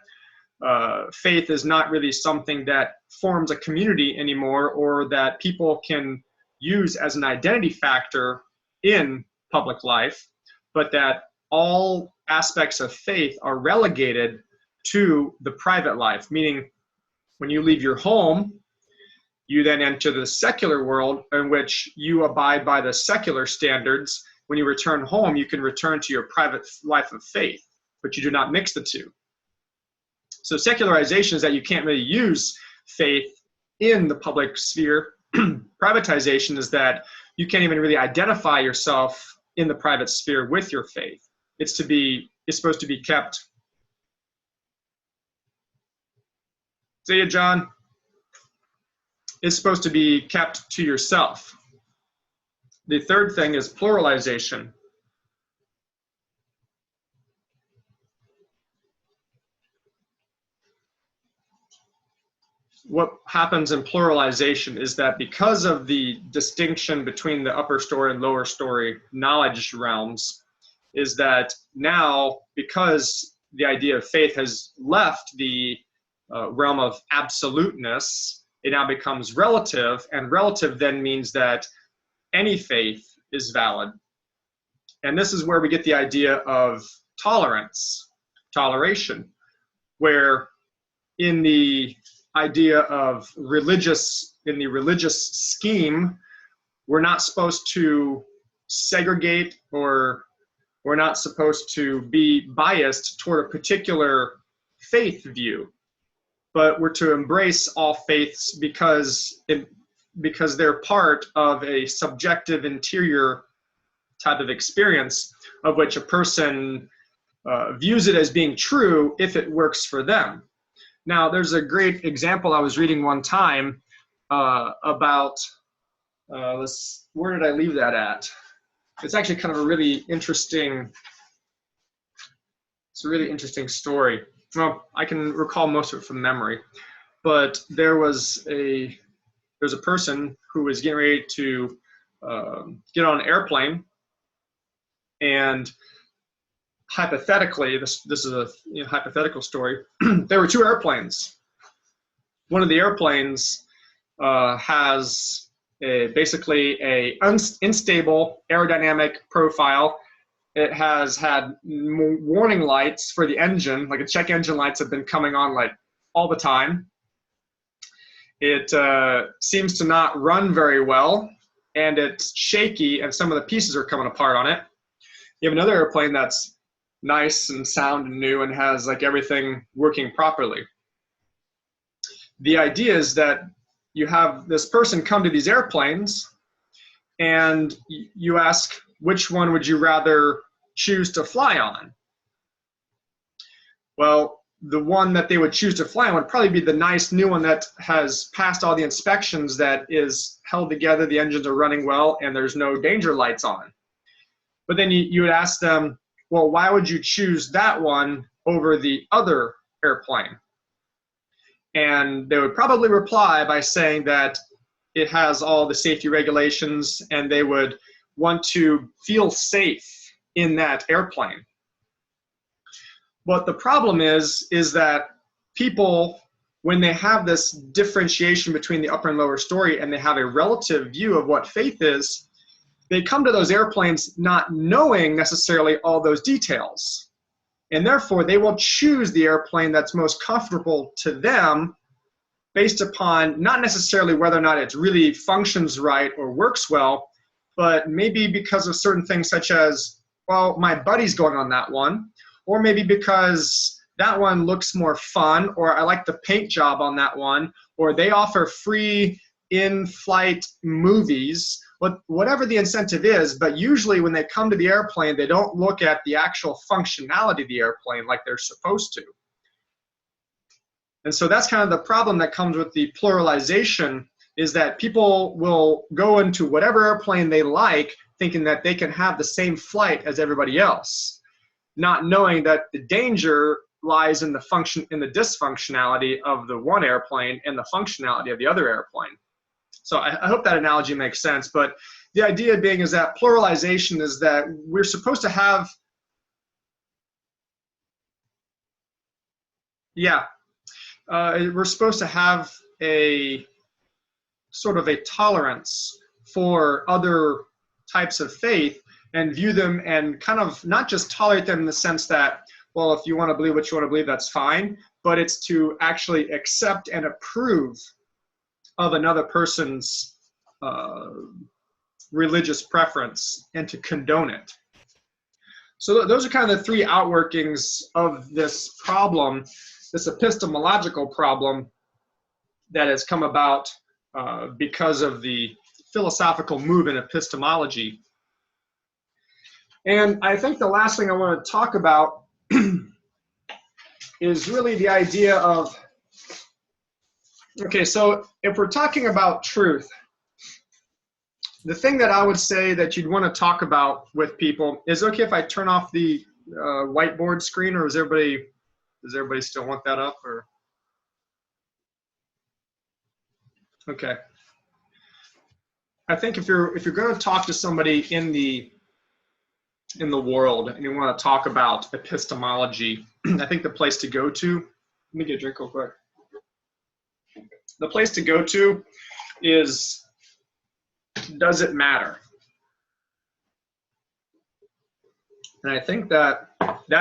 faith is not really something that forms a community anymore, or that people can use as an identity factor in public life, but that all aspects of faith are relegated to the private life, meaning when you leave your home, you then enter the secular world in which you abide by the secular standards. When you return home, you can return to your private life of faith, but you do not mix the two. So secularization is that you can't really use faith in the public sphere. Privatization is that you can't even really identify yourself in the private sphere with your faith. It's supposed to be kept. See you, John. It's supposed to be kept to yourself. The third thing is pluralization. What happens in pluralization is that because of the distinction between the upper story and lower story knowledge realms, is that now, because the idea of faith has left the realm of absoluteness, it now becomes relative, and relative then means that any faith is valid. And this is where we get the idea of tolerance, toleration, where in the idea of in the religious scheme, we're not supposed to segregate, or we're not supposed to be biased toward a particular faith view, but we're to embrace all faiths because they're part of a subjective interior type of experience, of which a person views it as being true if it works for them. Now, there's a great example I was reading one time about, where did I leave that at? It's actually kind of a really interesting story. Well, I can recall most of it from memory, but there's a person who was getting ready to get on an airplane, and hypothetically, this is a hypothetical story. There were two airplanes. One of the airplanes has basically a unstable aerodynamic profile. It has had warning lights for the engine, like check engine lights have been coming on like all the time. It seems to not run very well, and it's shaky, and some of the pieces are coming apart on it. You have another airplane that's nice and sound and new and has like everything working properly. The idea is that you have this person come to these airplanes, and you ask, which one would you rather choose to fly on? Well, the one that they would choose to fly on would probably be the nice new one that has passed all the inspections, that is held together, the engines are running well, and there's no danger lights on. But then you would ask them, well, why would you choose that one over the other airplane? And they would probably reply by saying that it has all the safety regulations and they would want to feel safe in that airplane. But the problem is that people, when they have this differentiation between the upper and lower story and they have a relative view of what faith is, they come to those airplanes not knowing necessarily all those details. And therefore, they will choose the airplane that's most comfortable to them based upon not necessarily whether or not it really functions right or works well, but maybe because of certain things such as, well, my buddy's going on that one, or maybe because that one looks more fun, or I like the paint job on that one, or they offer free in-flight movies, whatever the incentive is. But usually when they come to the airplane, they don't look at the actual functionality of the airplane like they're supposed to. And so that's kind of the problem that comes with the pluralization, is that people will go into whatever airplane they like, thinking that they can have the same flight as everybody else, not knowing that the danger lies in the dysfunctionality of the one airplane and the functionality of the other airplane. So I hope that analogy makes sense. But the idea being is that pluralization is that we're supposed to have, we're supposed to have a sort of a tolerance for other types of faith and view them and kind of not just tolerate them in the sense that, well, if you want to believe what you want to believe, that's fine, but it's to actually accept and approve of another person's religious preference and to condone it. So those are kind of the three outworkings of this problem, this epistemological problem that has come about because of the philosophical move in epistemology. And I think the last thing I want to talk about is really the idea of, okay, so if we're talking about truth, the thing that I would say that you'd want to talk about with people is, okay if I turn off the whiteboard screen, or does everybody still want that up? Or okay. I think if you're going to talk to somebody in the world and you want to talk about epistemology, I think the place to go to, let me get a drink real quick. The place to go to is, does it matter? And I think that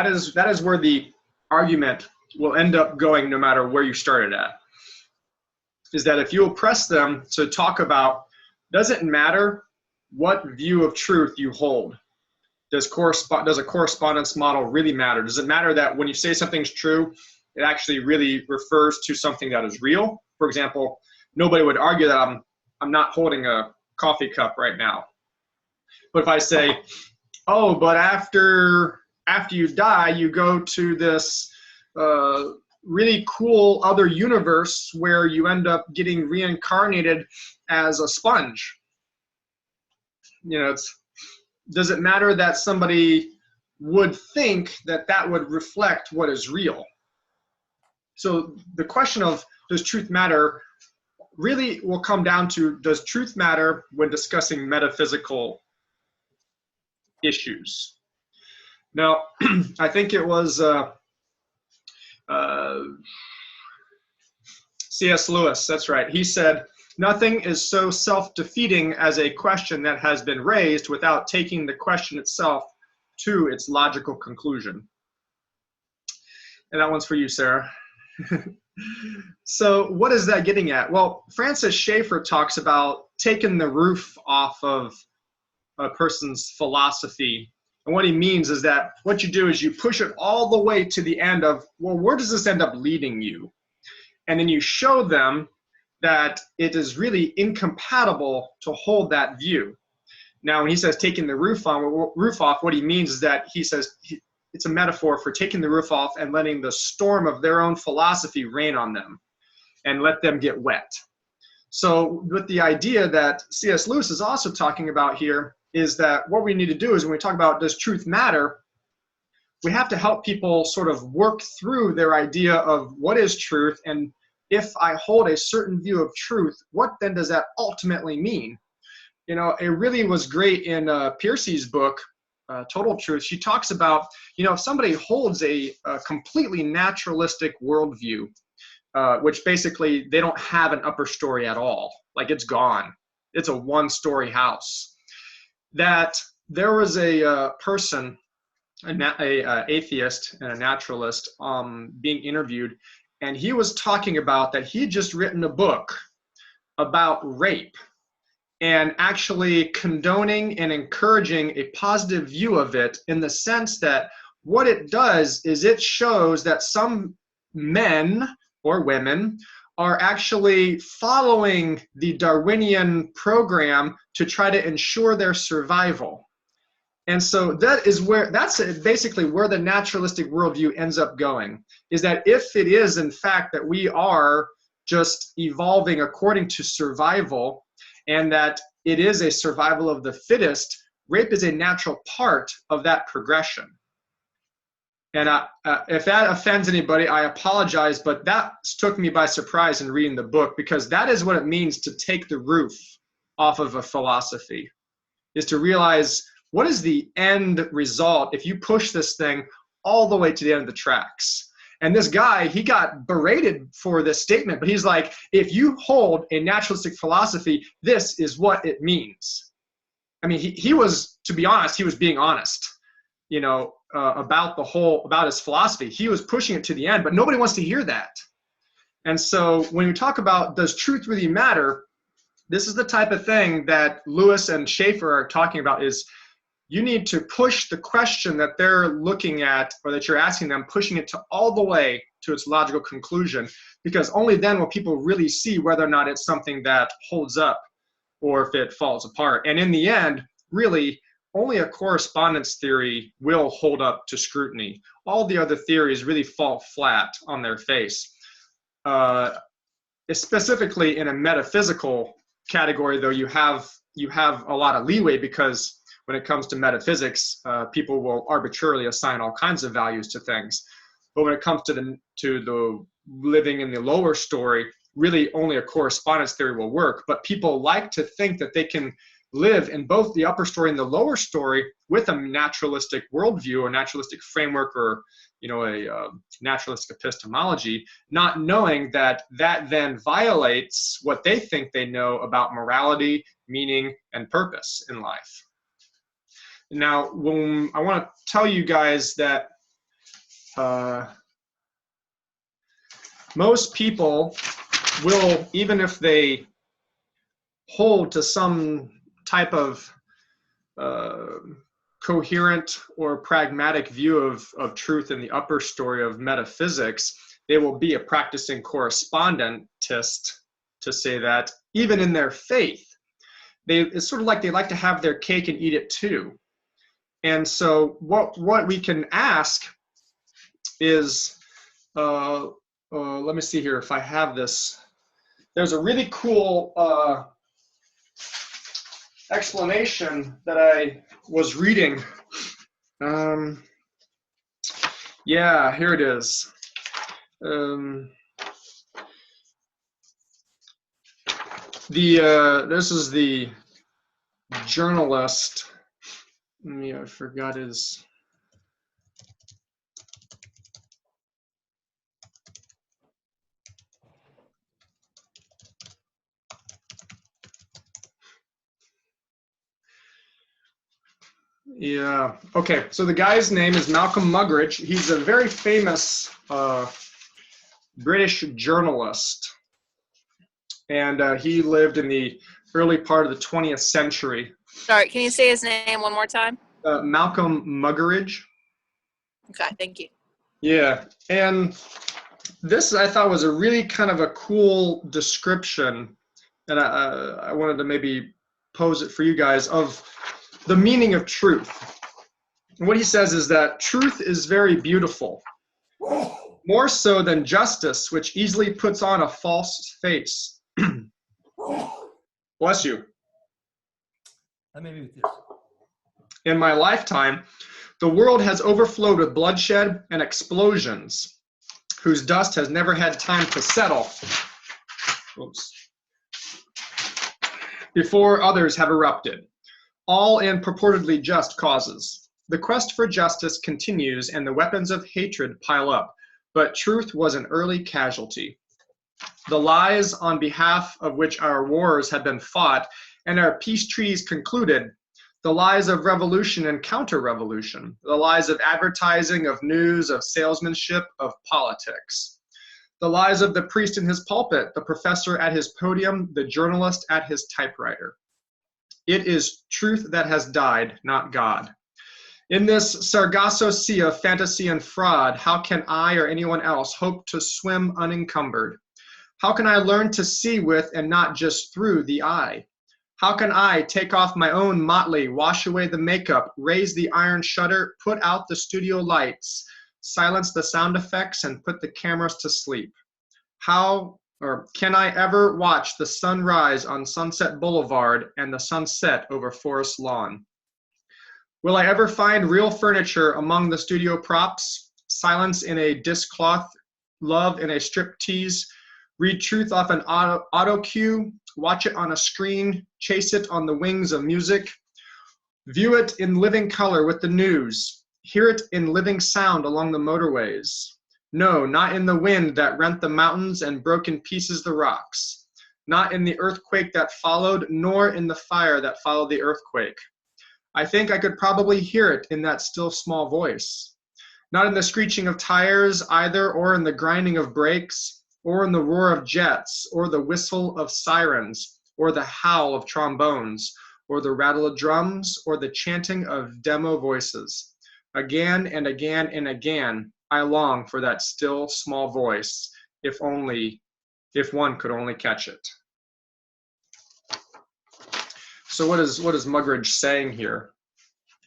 is where the argument will end up going no matter where you started at. Is that if you'll press them to talk about, does it matter what view of truth you hold? Does a correspondence model really matter? Does it matter that when you say something's true, it actually really refers to something that is real? For example, nobody would argue that I'm not holding a coffee cup right now. But if I say, oh, but after you die, you go to this really cool other universe where you end up getting reincarnated as a sponge. You know, does it matter that somebody would think that that would reflect what is real? So the question of does truth matter really will come down to, does truth matter when discussing metaphysical issues? Now, I think it was C.S. Lewis, that's right. He said, nothing is so self-defeating as a question that has been raised without taking the question itself to its logical conclusion. And that one's for you, Sarah. So what is that getting at? Well, Francis Schaeffer talks about taking the roof off of a person's philosophy. And what he means is that what you do is you push it all the way to the end of, well, where does this end up leading you? And then you show them that it is really incompatible to hold that view. Now, when he says taking the roof off, what he means is that he says it's a metaphor for taking the roof off and letting the storm of their own philosophy rain on them and let them get wet. So with the idea that C.S. Lewis is also talking about here is that what we need to do is when we talk about does truth matter, we have to help people sort of work through their idea of what is truth, and if I hold a certain view of truth, what then does that ultimately mean? You know, it really was great in Piercy's book, Total Truth. She talks about, you know, if somebody holds a completely naturalistic worldview, which basically they don't have an upper story at all, like it's gone. It's a one-story house. That there was a person, a atheist and a naturalist being interviewed, and he was talking about that he'd just written a book about rape and actually condoning and encouraging a positive view of it, in the sense that what it does is it shows that some men or women are actually following the Darwinian program to try to ensure their survival. And so that's basically where the naturalistic worldview ends up going, is that if it is in fact that we are just evolving according to survival, and that it is a survival of the fittest, rape is a natural part of that progression. And if that offends anybody, I apologize, but that took me by surprise in reading the book, because that is what it means to take the roof off of a philosophy, is to realize what is the end result if you push this thing all the way to the end of the tracks. And this guy, he got berated for this statement, but he's like, if you hold a naturalistic philosophy, this is what it means. I mean, he was, to be honest, he was being honest, you know, about his philosophy. He was pushing it to the end, but nobody wants to hear that. And so when we talk about does truth really matter, this is the type of thing that Lewis and Schaeffer are talking about, is you need to push the question that they're looking at, or that you're asking them, pushing it to all the way to its logical conclusion, because only then will people really see whether or not it's something that holds up or if it falls apart. And in the end, really, only a correspondence theory will hold up to scrutiny. All the other theories really fall flat on their face. Specifically in a metaphysical category, though, you have a lot of leeway, because when it comes to metaphysics, people will arbitrarily assign all kinds of values to things. But when it comes to the living in the lower story, really only a correspondence theory will work. But people like to think that they can live in both the upper story and the lower story with a naturalistic worldview or naturalistic framework, or, you know, a naturalistic epistemology, not knowing that that then violates what they think they know about morality, meaning, and purpose in life. Now, when I want to tell you guys that most people will, even if they hold to some type of coherent or pragmatic view of truth in the upper story of metaphysics, they will be a practicing correspondentist, to say that, even in their faith. It's sort of like they like to have their cake and eat it too. And so what we can ask is, let me see here if I have this. There's a really cool explanation that I was reading. Yeah, here it is. This is the journalist. I forgot his. Yeah. Okay. So the guy's name is Malcolm Muggeridge. He's a very famous British journalist, and he lived in the early part of the 20th century. Sorry, can you say his name one more time? Malcolm Muggeridge. Okay, thank you. Yeah, and this I thought was a really kind of a cool description, and I wanted to maybe pose it for you guys, of the meaning of truth. And what he says is that truth is very beautiful, more so than justice, which easily puts on a false face. Bless you. Let me mute this. In my lifetime, the world has overflowed with bloodshed and explosions, whose dust has never had time to settle. Oops. Before others have erupted, all in purportedly just causes. The quest for justice continues and the weapons of hatred pile up, but truth was an early casualty. The lies on behalf of which our wars have been fought and our peace treaties concluded, the lies of revolution and counter-revolution, the lies of advertising, of news, of salesmanship, of politics, the lies of the priest in his pulpit, the professor at his podium, the journalist at his typewriter. It is truth that has died, not God. In this Sargasso sea of fantasy and fraud, how can I or anyone else hope to swim unencumbered? How can I learn to see with and not just through the eye? How can I take off my own motley, wash away the makeup, raise the iron shutter, put out the studio lights, silence the sound effects, and put the cameras to sleep? How or can I ever watch the sun rise on Sunset Boulevard and the sunset over Forest Lawn? Will I ever find real furniture among the studio props, silence in a disc cloth, love in a strip tease, read truth off an auto cue, watch it on a screen, chase it on the wings of music, view it in living color with the news, hear it in living sound along the motorways? No, not in the wind that rent the mountains and broke in pieces the rocks, not in the earthquake that followed, nor in the fire that followed the earthquake. I think I could probably hear it in that still small voice. Not in the screeching of tires either, or in the grinding of brakes, or in the roar of jets, or the whistle of sirens, or the howl of trombones, or the rattle of drums, or the chanting of demo voices. Again and again and again, I long for that still small voice, if one could only catch it. So what is Muggeridge saying here?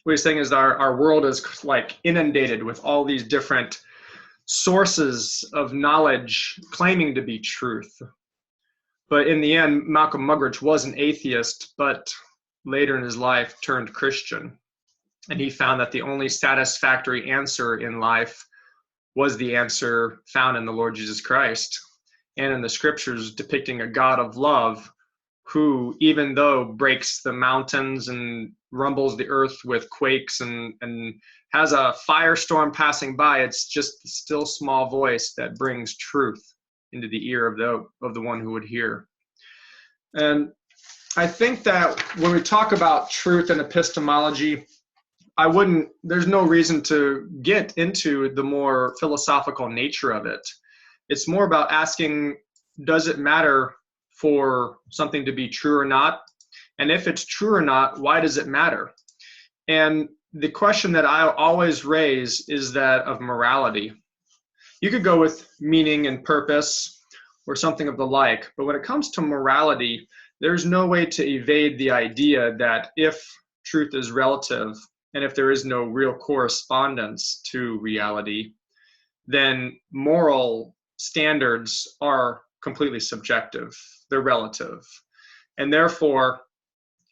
What he's saying is that our world is like inundated with all these different sources of knowledge claiming to be truth. But in the end, Malcolm Muggeridge was an atheist, but later in his life turned Christian. And he found that the only satisfactory answer in life was the answer found in the Lord Jesus Christ and in the scriptures depicting a God of love who, even though breaks the mountains and rumbles the earth with quakes and has a firestorm passing by, it's just the still small voice that brings truth into the ear of the one who would hear. And I think that when we talk about truth and epistemology, there's no reason to get into the more philosophical nature of it. It's more about asking, does it matter for something to be true or not? And if it's true or not, why does it matter? And the question that I always raise is that of morality. You could go with meaning and purpose or something of the like, but when it comes to morality, there's no way to evade the idea that if truth is relative and if there is no real correspondence to reality, then moral standards are completely subjective. They're relative. And therefore,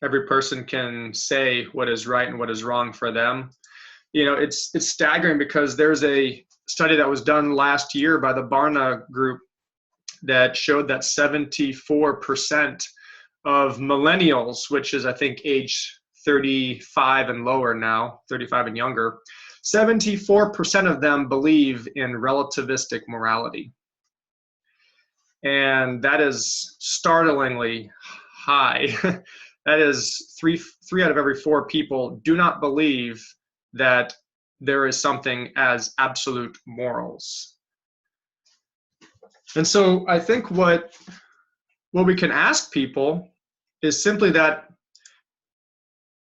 every person can say what is right and what is wrong for them. You know, it's staggering because there's a study that was done last year by the Barna Group that showed that 74% of millennials, which is I think age 35 and lower now, 35 and younger, 74% of them believe in relativistic morality. And that is startlingly high. That is three out of every 4 people do not believe that there is something as absolute morals. And so I think what we can ask people is simply that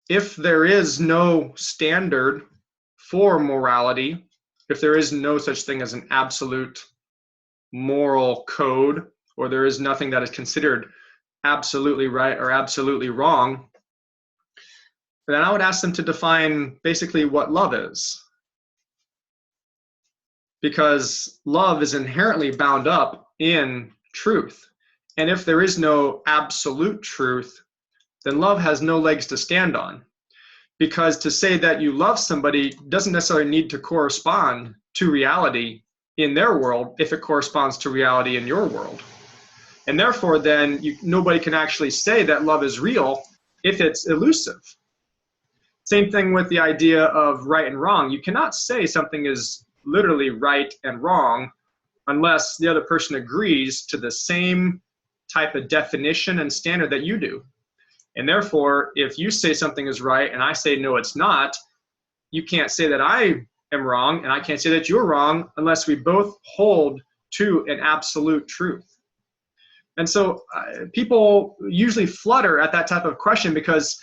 if there is no standard for morality, if there is no such thing as an absolute moral code, or there is nothing that is considered absolutely right or absolutely wrong, then I would ask them to define basically what love is. Because love is inherently bound up in truth. And if there is no absolute truth, then love has no legs to stand on. Because to say that you love somebody doesn't necessarily need to correspond to reality in their world if it corresponds to reality in your world. And therefore, then nobody can actually say that love is real if it's elusive. Same thing with the idea of right and wrong. You cannot say something is literally right and wrong unless the other person agrees to the same type of definition and standard that you do. And therefore, if you say something is right and I say no, it's not, you can't say that I am wrong and I can't say that you're wrong unless we both hold to an absolute truth. And so people usually flutter at that type of question because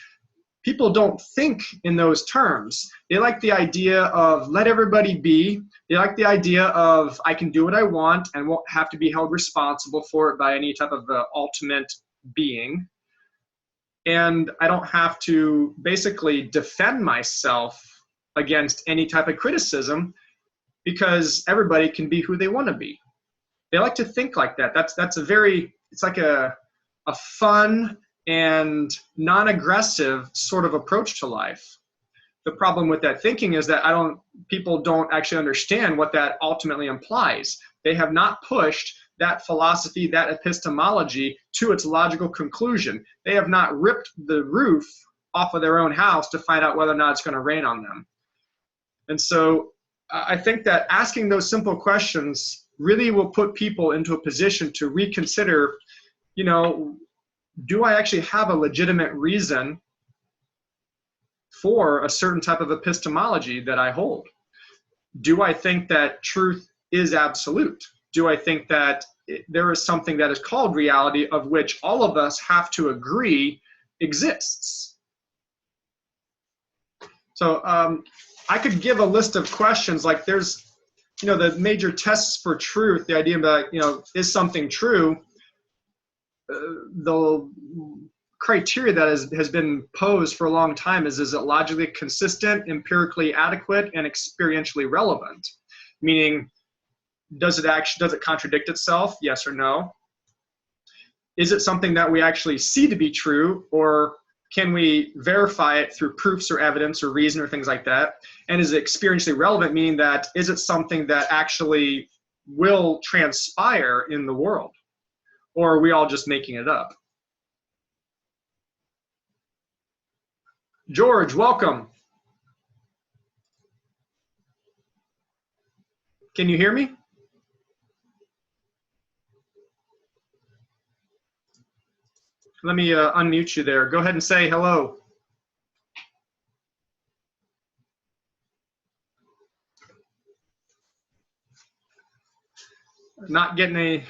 people don't think in those terms. They like the idea of let everybody be. They like the idea of I can do what I want and won't have to be held responsible for it by any type of ultimate being. And I don't have to basically defend myself against any type of criticism because everybody can be who they want to be. They like to think like that. That's a very, it's like a fun and non-aggressive sort of approach to life. The problem with that thinking is that people don't actually understand what that ultimately implies. They have not pushed that philosophy, that epistemology to its logical conclusion. They have not ripped the roof off of their own house to find out whether or not it's going to rain on them. And so I think that asking those simple questions really will put people into a position to reconsider, do I actually have a legitimate reason for a certain type of epistemology that I hold? Do I think that truth is absolute? Do I think that there is something that is called reality of which all of us have to agree exists? So I could give a list of questions like there's, the major tests for truth, the idea about, is something true? The criteria that has been posed for a long time is it logically consistent, empirically adequate, and experientially relevant? Meaning, does it contradict itself? Yes or no? Is it something that we actually see to be true, or can we verify it through proofs or evidence or reason or things like that? And is it experientially relevant, meaning that is it something that actually will transpire in the world? Or are we all just making it up? George, welcome. Can you hear me? Let me unmute you there. Go ahead and say hello. Not getting a...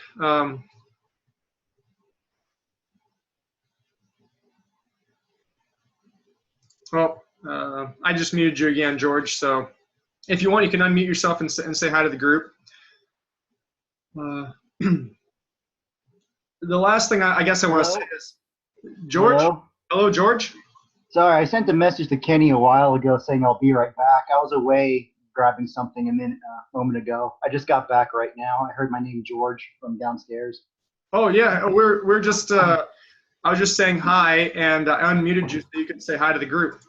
I just muted you again, George. So if you want, you can unmute yourself and say hi to the group. The last thing I guess I want to say is, George? Hello, George? Sorry, I sent a message to Kenny a while ago saying I'll be right back. I was away grabbing something a moment ago. I just got back right now. I heard my name George from downstairs. Oh yeah, we're just I was just saying hi, and I unmuted you so you could say hi to the group.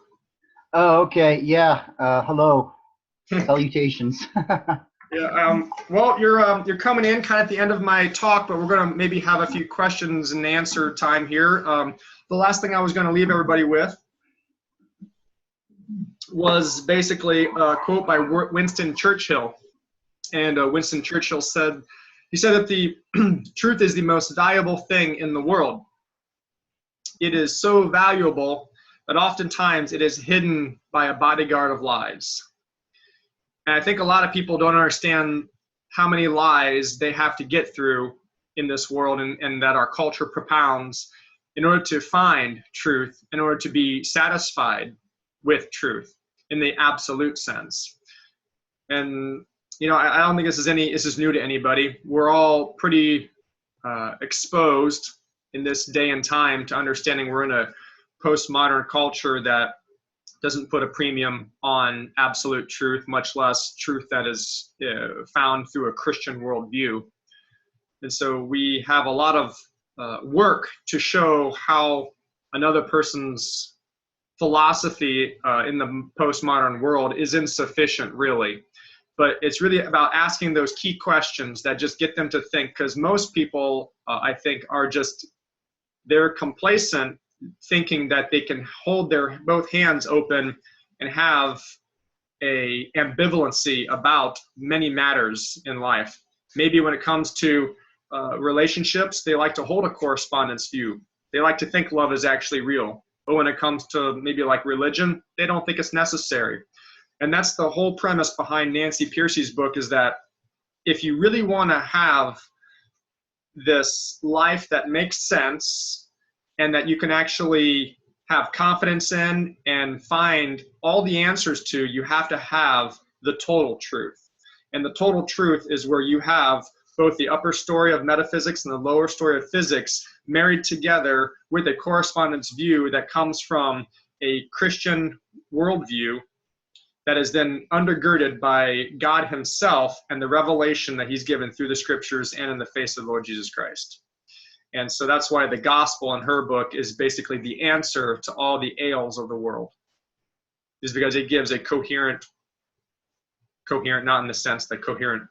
Oh, okay. Yeah. Hello. Salutations. Yeah. Well, you're coming in kind of at the end of my talk, but we're going to maybe have a few questions and answer time here. The last thing I was going to leave everybody with was basically a quote by Winston Churchill. And Winston Churchill said that the truth is the most valuable thing in the world. It is so valuable that oftentimes it is hidden by a bodyguard of lies. And I think a lot of people don't understand how many lies they have to get through in this world and that our culture propounds in order to find truth, in order to be satisfied with truth in the absolute sense. And, I don't think this is new to anybody. We're all pretty exposed in this day and time to understanding we're in a postmodern culture that doesn't put a premium on absolute truth, much less truth that is found through a Christian worldview. And so we have a lot of work to show how another person's philosophy in the postmodern world is insufficient, really. But it's really about asking those key questions that just get them to think, because most people, I think, they're complacent, thinking that they can hold their both hands open and have a ambivalency about many matters in life. Maybe when it comes to relationships, they like to hold a correspondence view. They like to think love is actually real. But when it comes to maybe like religion, they don't think it's necessary. And that's the whole premise behind Nancy Pearcey's book, is that if you really want to have this life that makes sense and that you can actually have confidence in and find all the answers to, you have to have the total truth. And the total truth is where you have both the upper story of metaphysics and the lower story of physics married together with a correspondence view that comes from a Christian worldview that is then undergirded by God himself and the revelation that he's given through the scriptures and in the face of the Lord Jesus Christ. And so that's why the gospel in her book is basically the answer to all the ails of the world, is because it gives a coherent, not in the sense that coherent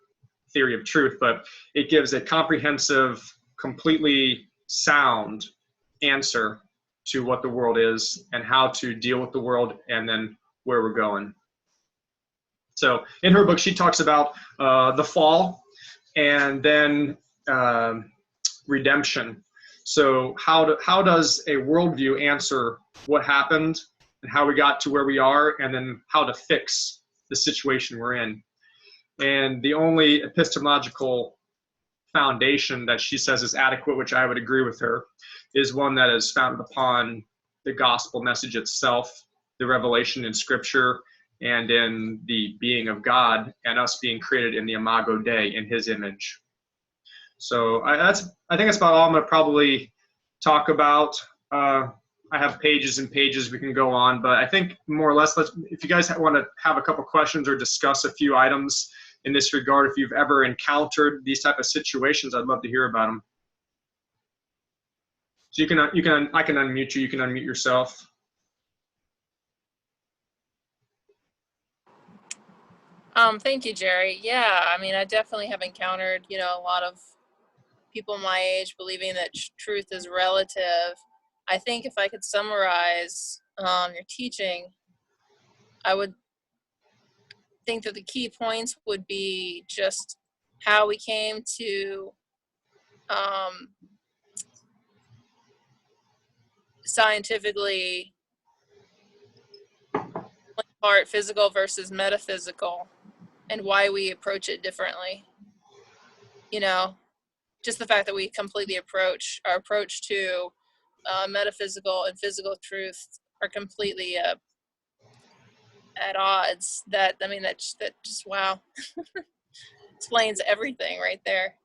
theory of truth, but it gives a comprehensive, completely sound answer to what the world is and how to deal with the world and then where we're going. So in her book, she talks about the fall and then redemption. So how does a worldview answer what happened and how we got to where we are, and then how to fix the situation we're in? And the only epistemological foundation that she says is adequate, which I would agree with her, is one that is founded upon the gospel message itself, the revelation in scripture, and in the being of God, and us being created in the imago Dei, in his image. So I think that's about all I'm going to probably talk about. I have pages and pages we can go on, but I think more or less, if you guys want to have a couple questions or discuss a few items in this regard, if you've ever encountered these type of situations, I'd love to hear about them. So I can unmute you. You can unmute yourself. Thank you, Jerry. Yeah, I mean, I definitely have encountered, a lot of people my age believing that truth is relative. I think if I could summarize your teaching, I would think that the key points would be just how we came to scientifically part physical versus metaphysical, and why we approach it differently. Just the fact that we completely our approach to metaphysical and physical truth are completely at odds. That just wow, explains everything right there.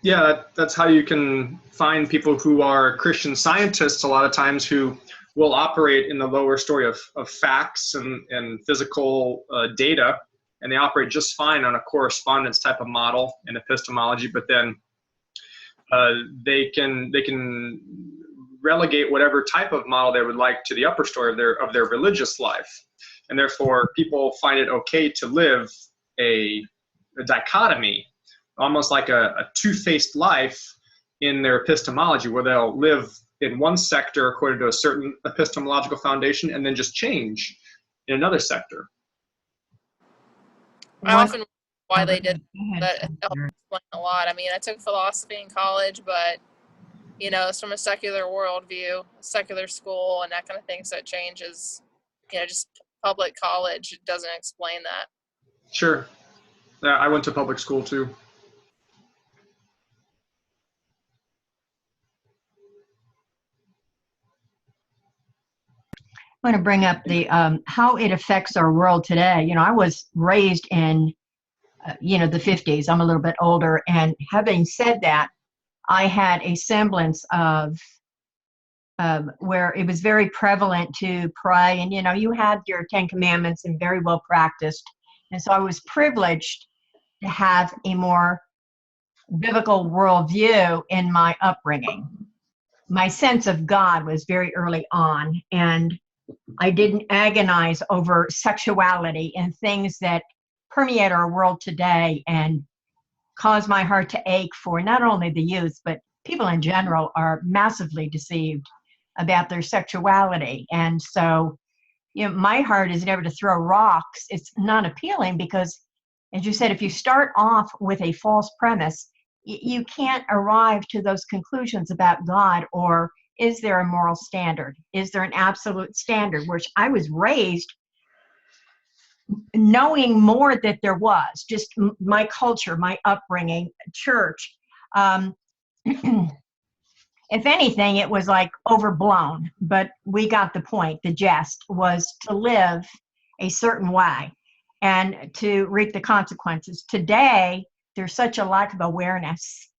Yeah, that's how you can find people who are Christian scientists a lot of times, who will operate in the lower story of facts and physical data, and they operate just fine on a correspondence type of model in epistemology, but then they can relegate whatever type of model they would like to the upper story of their religious life. And therefore, people find it okay to live a dichotomy, almost like a two-faced life in their epistemology, where they'll live in one sector according to a certain epistemological foundation and then just change in another sector. I often wonder why they did that. It helps explain a lot. I mean, I took philosophy in college, but it's from a secular worldview, secular school, and that kind of thing. So it changes. Just public college doesn't explain that. Sure. Yeah, I went to public school too. I want to bring up the how it affects our world today. I was raised in, the 50s. I'm a little bit older, and having said that, I had a semblance of where it was very prevalent to pray. And, you had your 10 Commandments and very well practiced. And so I was privileged to have a more biblical worldview in my upbringing. My sense of God was very early on, and I didn't agonize over sexuality and things that permeate our world today and cause my heart to ache for not only the youth, but people in general are massively deceived about their sexuality. And so, my heart is never to throw rocks. It's not appealing because, as you said, if you start off with a false premise, you can't arrive to those conclusions about God. Or is there a moral standard? Is there an absolute standard? Which I was raised knowing more that there was, just my culture, my upbringing, church. If anything, it was like overblown, but we got the point. The jest was to live a certain way and to reap the consequences. Today, there's such a lack of awareness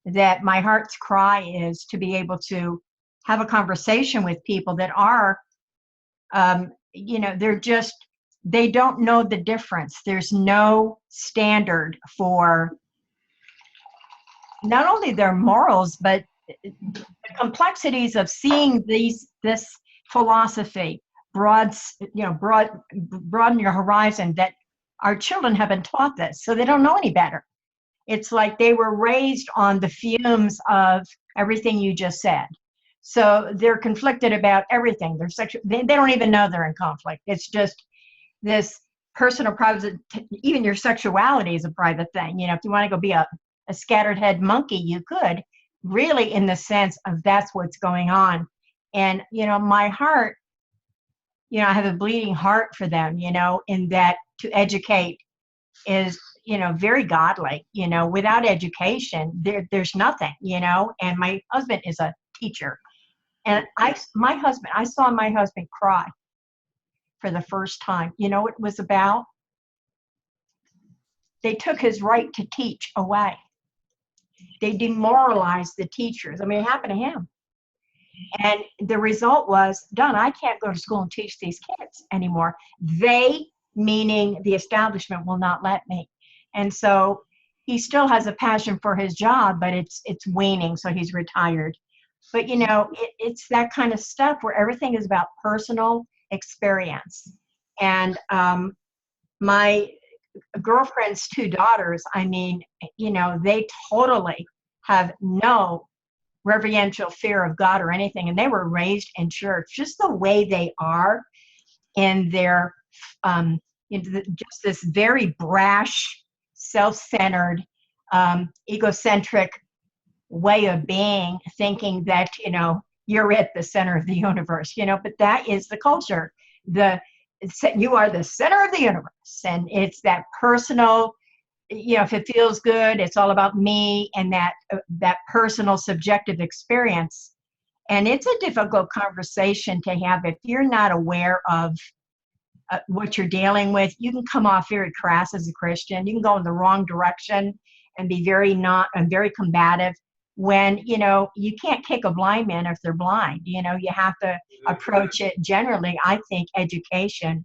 that my heart's cry is to be able to have a conversation with people that are, they don't know the difference. There's no standard for not only their morals, but the complexities of seeing this philosophy broaden your horizon, that our children have been taught this, so they don't know any better. It's like they were raised on the fumes of everything you just said. So they're conflicted about everything. They're sexual. They don't even know they're in conflict. It's just this personal private. Even your sexuality is a private thing. If you want to go be a scattered head monkey, you could, really, in the sense of that's what's going on. And my heart, I have a bleeding heart for them, in that to educate is very godly. Without education, there's nothing. And my husband is a teacher, and I saw my husband cry for the first time. It was about, they took his right to teach away. They demoralized the teachers. I mean, it happened to him. And the result was, Don, I can't go to school and teach these kids anymore. They, meaning the establishment, will not let me. And so he still has a passion for his job, but it's waning, so he's retired. But, it's that kind of stuff where everything is about personal experience. And my girlfriend's two daughters, they totally have no reverential fear of God or anything. And they were raised in church, just the way they are in their, just this very brash, self-centered, egocentric way of being, thinking that, you're at the center of the universe, but that is the culture. You are the center of the universe. And it's that personal, if it feels good, it's all about me and that personal subjective experience. And it's a difficult conversation to have if you're not aware of what you're dealing with. You can come off very crass as a Christian. You can go in the wrong direction and be very combative when, you can't kick a blind man if they're blind. You have to approach it generally. I think education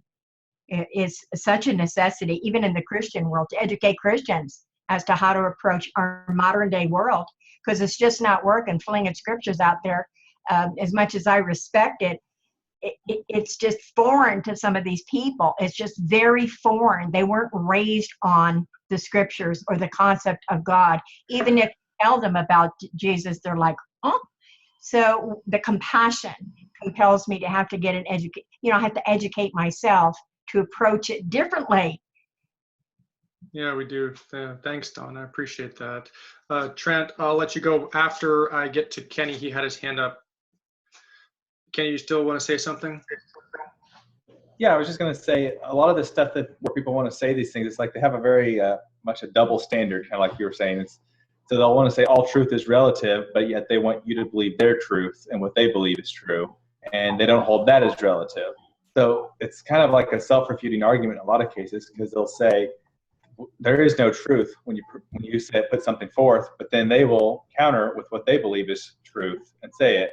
is such a necessity, even in the Christian world, to educate Christians as to how to approach our modern day world, because it's just not working flinging scriptures out there. As much as I respect it, it's just foreign to some of these people. It's just very foreign. They weren't raised on the scriptures or the concept of God. Even if you tell them about Jesus, they're like, oh. So the compassion compels me to have to get I have to educate myself to approach it differently. Yeah, we do. Thanks, Don. I appreciate that. Trent, I'll let you go after I get to Kenny. He had his hand up. Kenny, you still want to say something? Yeah, I was just going to say a lot of the stuff where people want to say these things, it's like they have a very much a double standard, kind of like you were saying. So they'll want to say all truth is relative, but yet they want you to believe their truth and what they believe is true, and they don't hold that as relative. So it's kind of like a self-refuting argument in a lot of cases, because they'll say there is no truth when you put something forth, but then they will counter with what they believe is truth and say it.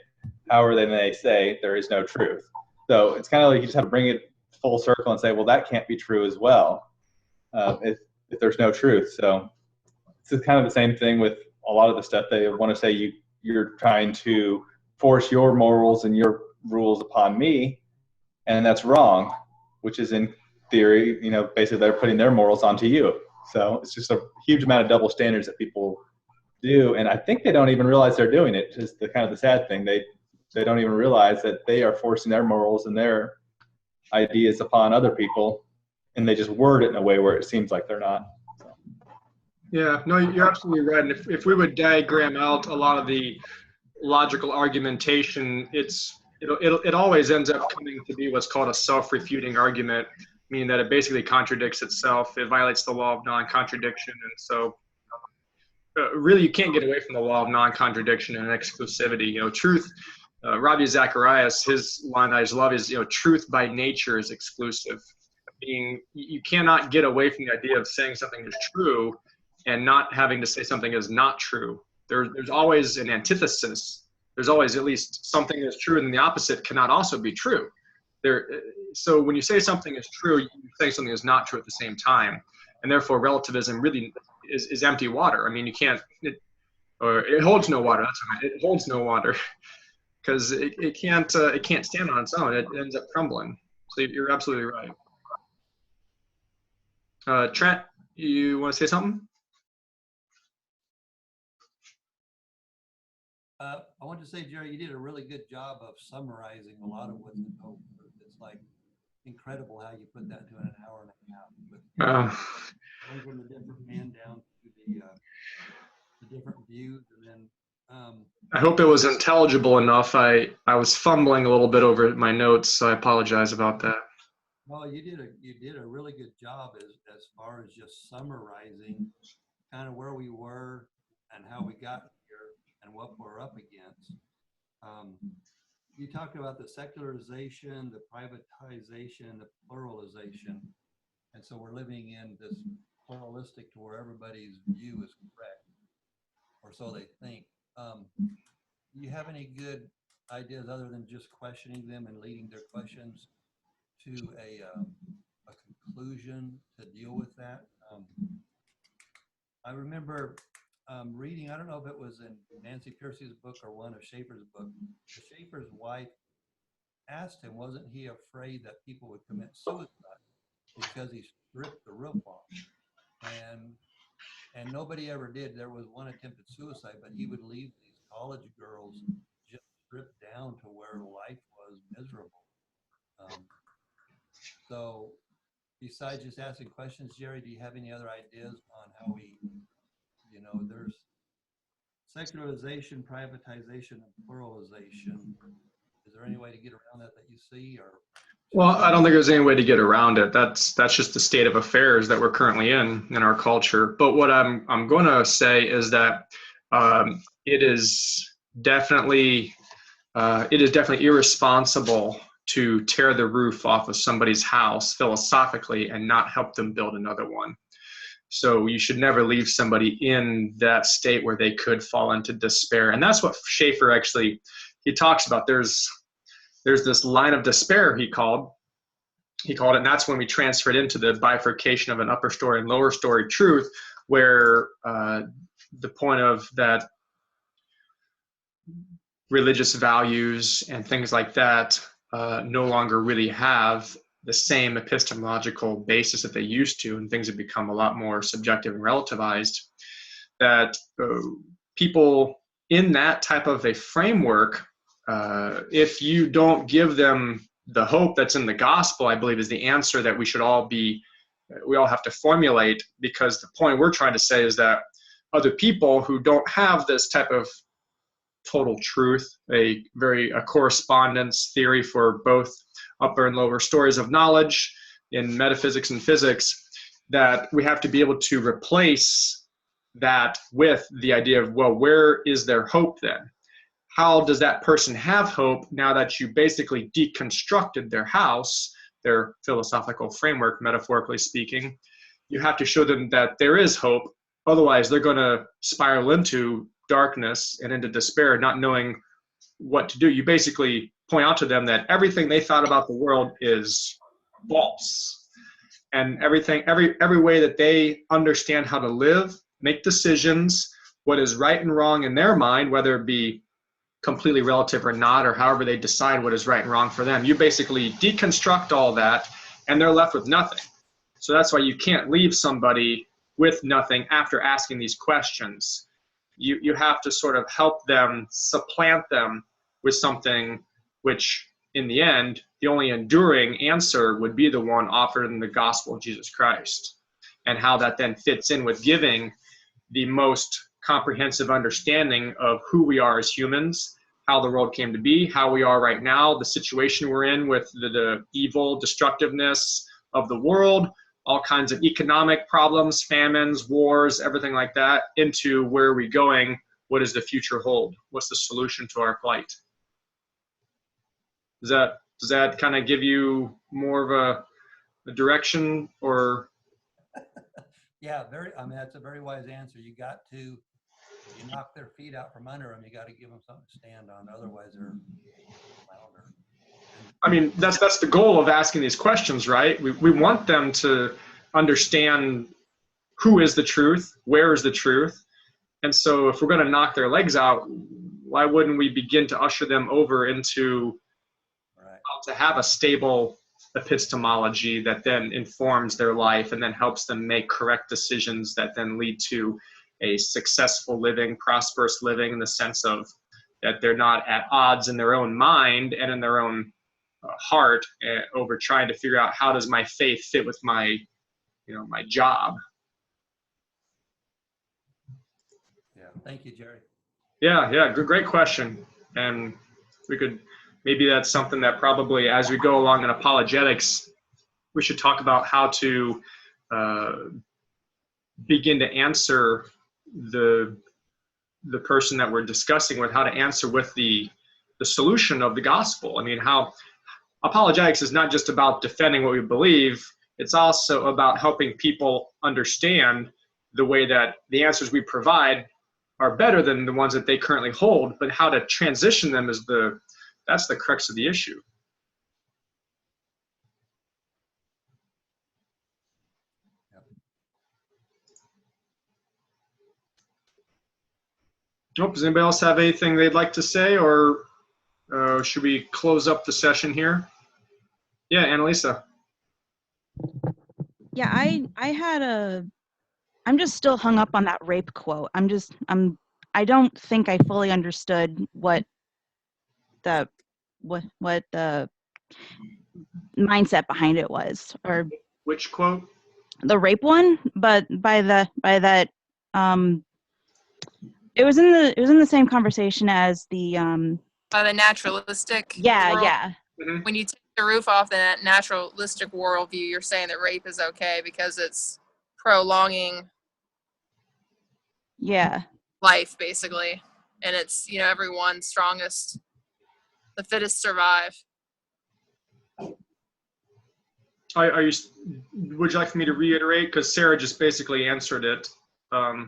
however they may say, there is no truth. So it's kind of like you just have to bring it full circle and say, well, that can't be true as well, if there's no truth. So it's kind of the same thing with a lot of the stuff. They want to say you're trying to force your morals and your rules upon me, and that's wrong, which is in theory, basically they're putting their morals onto you. So it's just a huge amount of double standards that people do, and I think they don't even realize they're doing it. Just the kind of the sad thing, they don't even realize that they are forcing their morals and their ideas upon other people, and they just word it in a way where it seems like they're not. So. Yeah, no, you're absolutely right. And if we would diagram out a lot of the logical argumentation, it always ends up coming to be what's called a self-refuting argument, meaning that it basically contradicts itself. It violates the law of non-contradiction, and so really you can't get away from the law of non-contradiction and exclusivity. Truth. Ravi Zacharias, his line I just love is, truth by nature is exclusive. Meaning you cannot get away from the idea of saying something is true and not having to say something is not true. There's always an antithesis. There's always at least something that's true, and the opposite cannot also be true. So when you say something is true, you say something is not true at the same time, and therefore relativism really is empty water. I mean, you can't, or it holds no water. That's what I meant. It holds no water because it can't stand on its own. It ends up crumbling. So you're absolutely right. Trent, you want to say something? I want to say, Jerry, you did a really good job of summarizing a lot of what's in Hope. It's like incredible how you put that into an hour and a half. But going from the different man down to the different views, and then I hope it was intelligible enough. I was fumbling a little bit over my notes, so I apologize about that. Well, you did a really good job as far as just summarizing kind of where we were and how we got here and what we're up against. You talked about the secularization, the privatization, the pluralization, and so we're living in this pluralistic to where everybody's view is correct, or so they think. Do you have any good ideas other than just questioning them and leading their questions to a conclusion to deal with that? I remember reading, I don't know if it was in Nancy Pearcey's book or one of Schaeffer's book. Schaeffer's wife asked him, wasn't he afraid that people would commit suicide because he stripped the roof off? And nobody ever did. There was one attempted suicide, but he would leave these college girls just stripped down to where life was miserable. So besides just asking questions, Jerry, do you have any other ideas on how we, there's secularization, privatization, and pluralization. Is there any way to get around that you see? Or well, I don't think there's any way to get around it. That's just the state of affairs that we're currently in our culture. But what I'm going to say is that it is definitely irresponsible to tear the roof off of somebody's house philosophically and not help them build another one. So you should never leave somebody in that state where they could fall into despair. And that's what Schaeffer actually, he talks about. There's this line of despair, he called it, and that's when we transferred into the bifurcation of an upper story and lower story truth, where the point of that religious values and things like that no longer really have the same epistemological basis that they used to, and things have become a lot more subjective and relativized, that people in that type of a framework, if you don't give them the hope that's in the gospel, I believe is the answer that we all have to formulate, because the point we're trying to say is that other people who don't have this type of total truth, a correspondence theory for both upper and lower stories of knowledge in metaphysics and physics, that we have to be able to replace that with the idea of, well, where is their hope then? How does that person have hope now that you basically deconstructed their house, their philosophical framework, metaphorically speaking? You have to show them that there is hope. Otherwise, they're going to spiral into darkness and into despair, not knowing what to do. You basically point out to them that everything they thought about the world is false, and every way that they understand how to live, make decisions, what is right and wrong in their mind, whether it be completely relative or not, or however they decide what is right and wrong for them. You basically deconstruct all that, and they're left with nothing. So that's why you can't leave somebody with nothing after asking these questions. You have to sort of help them, supplant them with something which, in the end, the only enduring answer would be the one offered in the gospel of Jesus Christ, and how that then fits in with giving the most comprehensive understanding of who we are as humans, how the world came to be, how we are right now, the situation we're in with the evil destructiveness of the world, all kinds of economic problems, famines, wars, everything like that, into where are we going, what does the future hold, what's the solution to our plight. Does that kind of give you more of a direction, or? Yeah, I mean, that's a very wise answer. You knock their feet out from under them, you got to give them something to stand on. Otherwise, they're flounder. I mean, that's the goal of asking these questions, right? We want them to understand who is the truth, where is the truth. And so if we're going to knock their legs out, why wouldn't we begin to usher them over into how to have a stable epistemology that then informs their life and then helps them make correct decisions that then lead to a successful living, prosperous living, in the sense of that they're not at odds in their own mind and in their own heart over trying to figure out how does my faith fit with my job. Yeah, thank you, Jerry. Yeah, great question. And maybe that's something that probably as we go along in apologetics, we should talk about how to begin to answer the person that we're discussing with, how to answer with the solution of the gospel. I mean, how apologetics is not just about defending what we believe, it's also about helping people understand the way that the answers we provide are better than the ones that they currently hold, but how to transition them that's the crux of the issue. Nope. Does anybody else have anything they'd like to say, or should we close up the session here? Yeah, Annalisa. Yeah, I'm just still hung up on that rape quote. I don't think I fully understood what the mindset behind it was, or Which quote? the rape one, but by that it was in the same conversation as the By the naturalistic world. yeah. Mm-hmm. When you take the roof off the naturalistic worldview, you're saying that rape is okay because it's prolonging life, basically. And it's, everyone's strongest, the fittest survive. Would you like for me to reiterate? Because Sarah just basically answered it. Are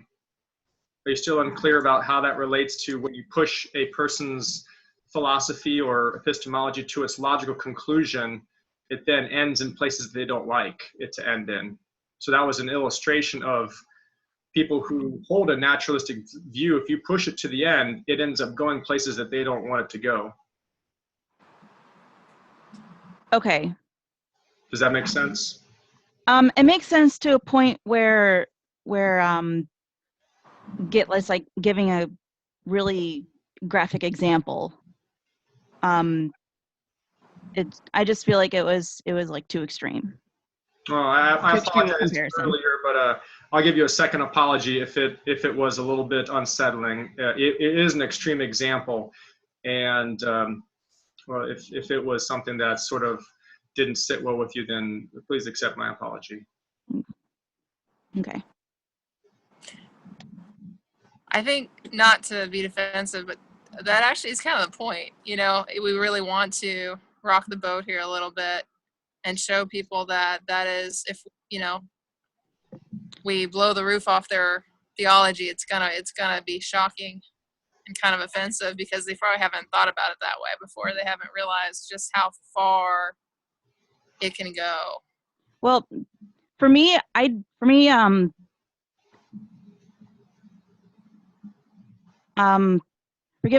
you still unclear about how that relates to when you push a person's philosophy or epistemology to its logical conclusion, it then ends in places they don't like it to end in? So that was an illustration of people who hold a naturalistic view. If you push it to the end, it ends up going places that they don't want it to go. Okay. Does that make sense? It makes sense to a point where it's like giving a really graphic example. I just feel like it was like too extreme. Oh, I apologize earlier, but I'll give you a second apology if it was a little bit unsettling. It is an extreme example, and well, if it was something that sort of didn't sit well with you, then please accept my apology. Okay. I think, not to be defensive, but that actually is kind of the point. We really want to rock the boat here a little bit and show people that is, if we blow the roof off their theology, it's gonna be shocking. and kind of offensive because they probably haven't thought about it that way before. They haven't realized just how far it can go. Well, for me, forgive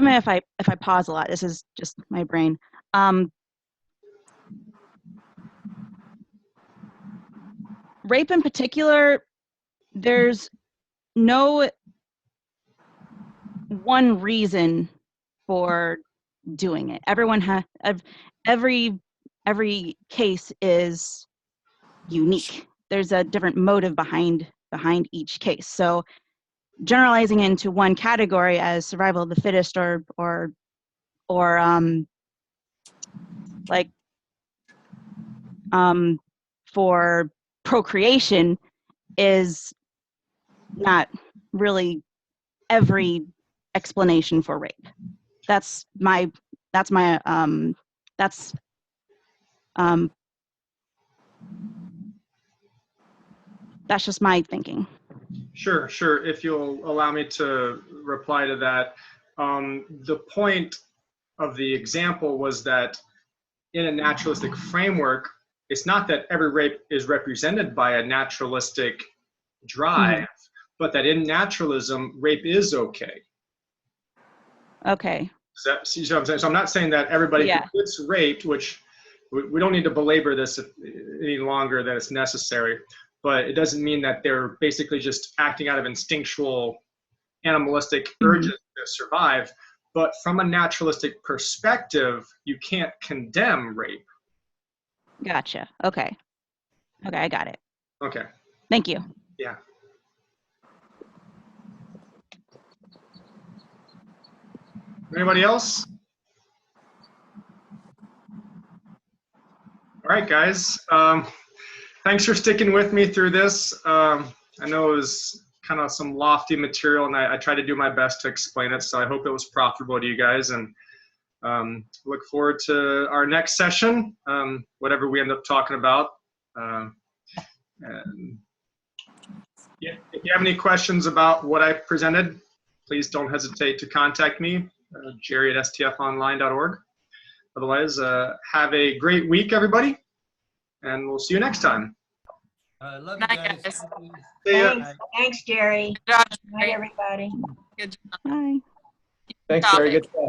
me if I pause a lot. This is just my brain. Rape in particular, there's no one reason for doing it. Every case is unique. There's a different motive behind each case. So generalizing into one category as survival of the fittest or for procreation is not really every explanation for rape. That's just my thinking. Sure. If you'll allow me to reply to that, the point of the example was that in a naturalistic framework, it's not that every rape is represented by a naturalistic drive, but that in naturalism, rape is okay. Okay. See what I'm saying? So I'm not saying that everybody who gets raped, which we don't need to belabor this any longer than it's necessary, but it doesn't mean that they're basically just acting out of instinctual, animalistic urges to survive. But from a naturalistic perspective, you can't condemn rape. Gotcha. Okay, I got it. Okay. Thank you. Yeah. Anybody else? All right, guys. Thanks for sticking with me through this. I know it was kind of some lofty material, and I tried to do my best to explain it, so I hope it was profitable to you guys, and look forward to our next session, whatever we end up talking about. And yeah, if you have any questions about what I presented, please don't hesitate to contact me, jerry@stfonline.org. Otherwise, have a great week, everybody, and we'll see you next time. Love you Night, guys. guys. Thanks, Jerry. Good job, Bye, Jerry. everybody. Good job. Bye. Thanks, Jerry. Good stuff.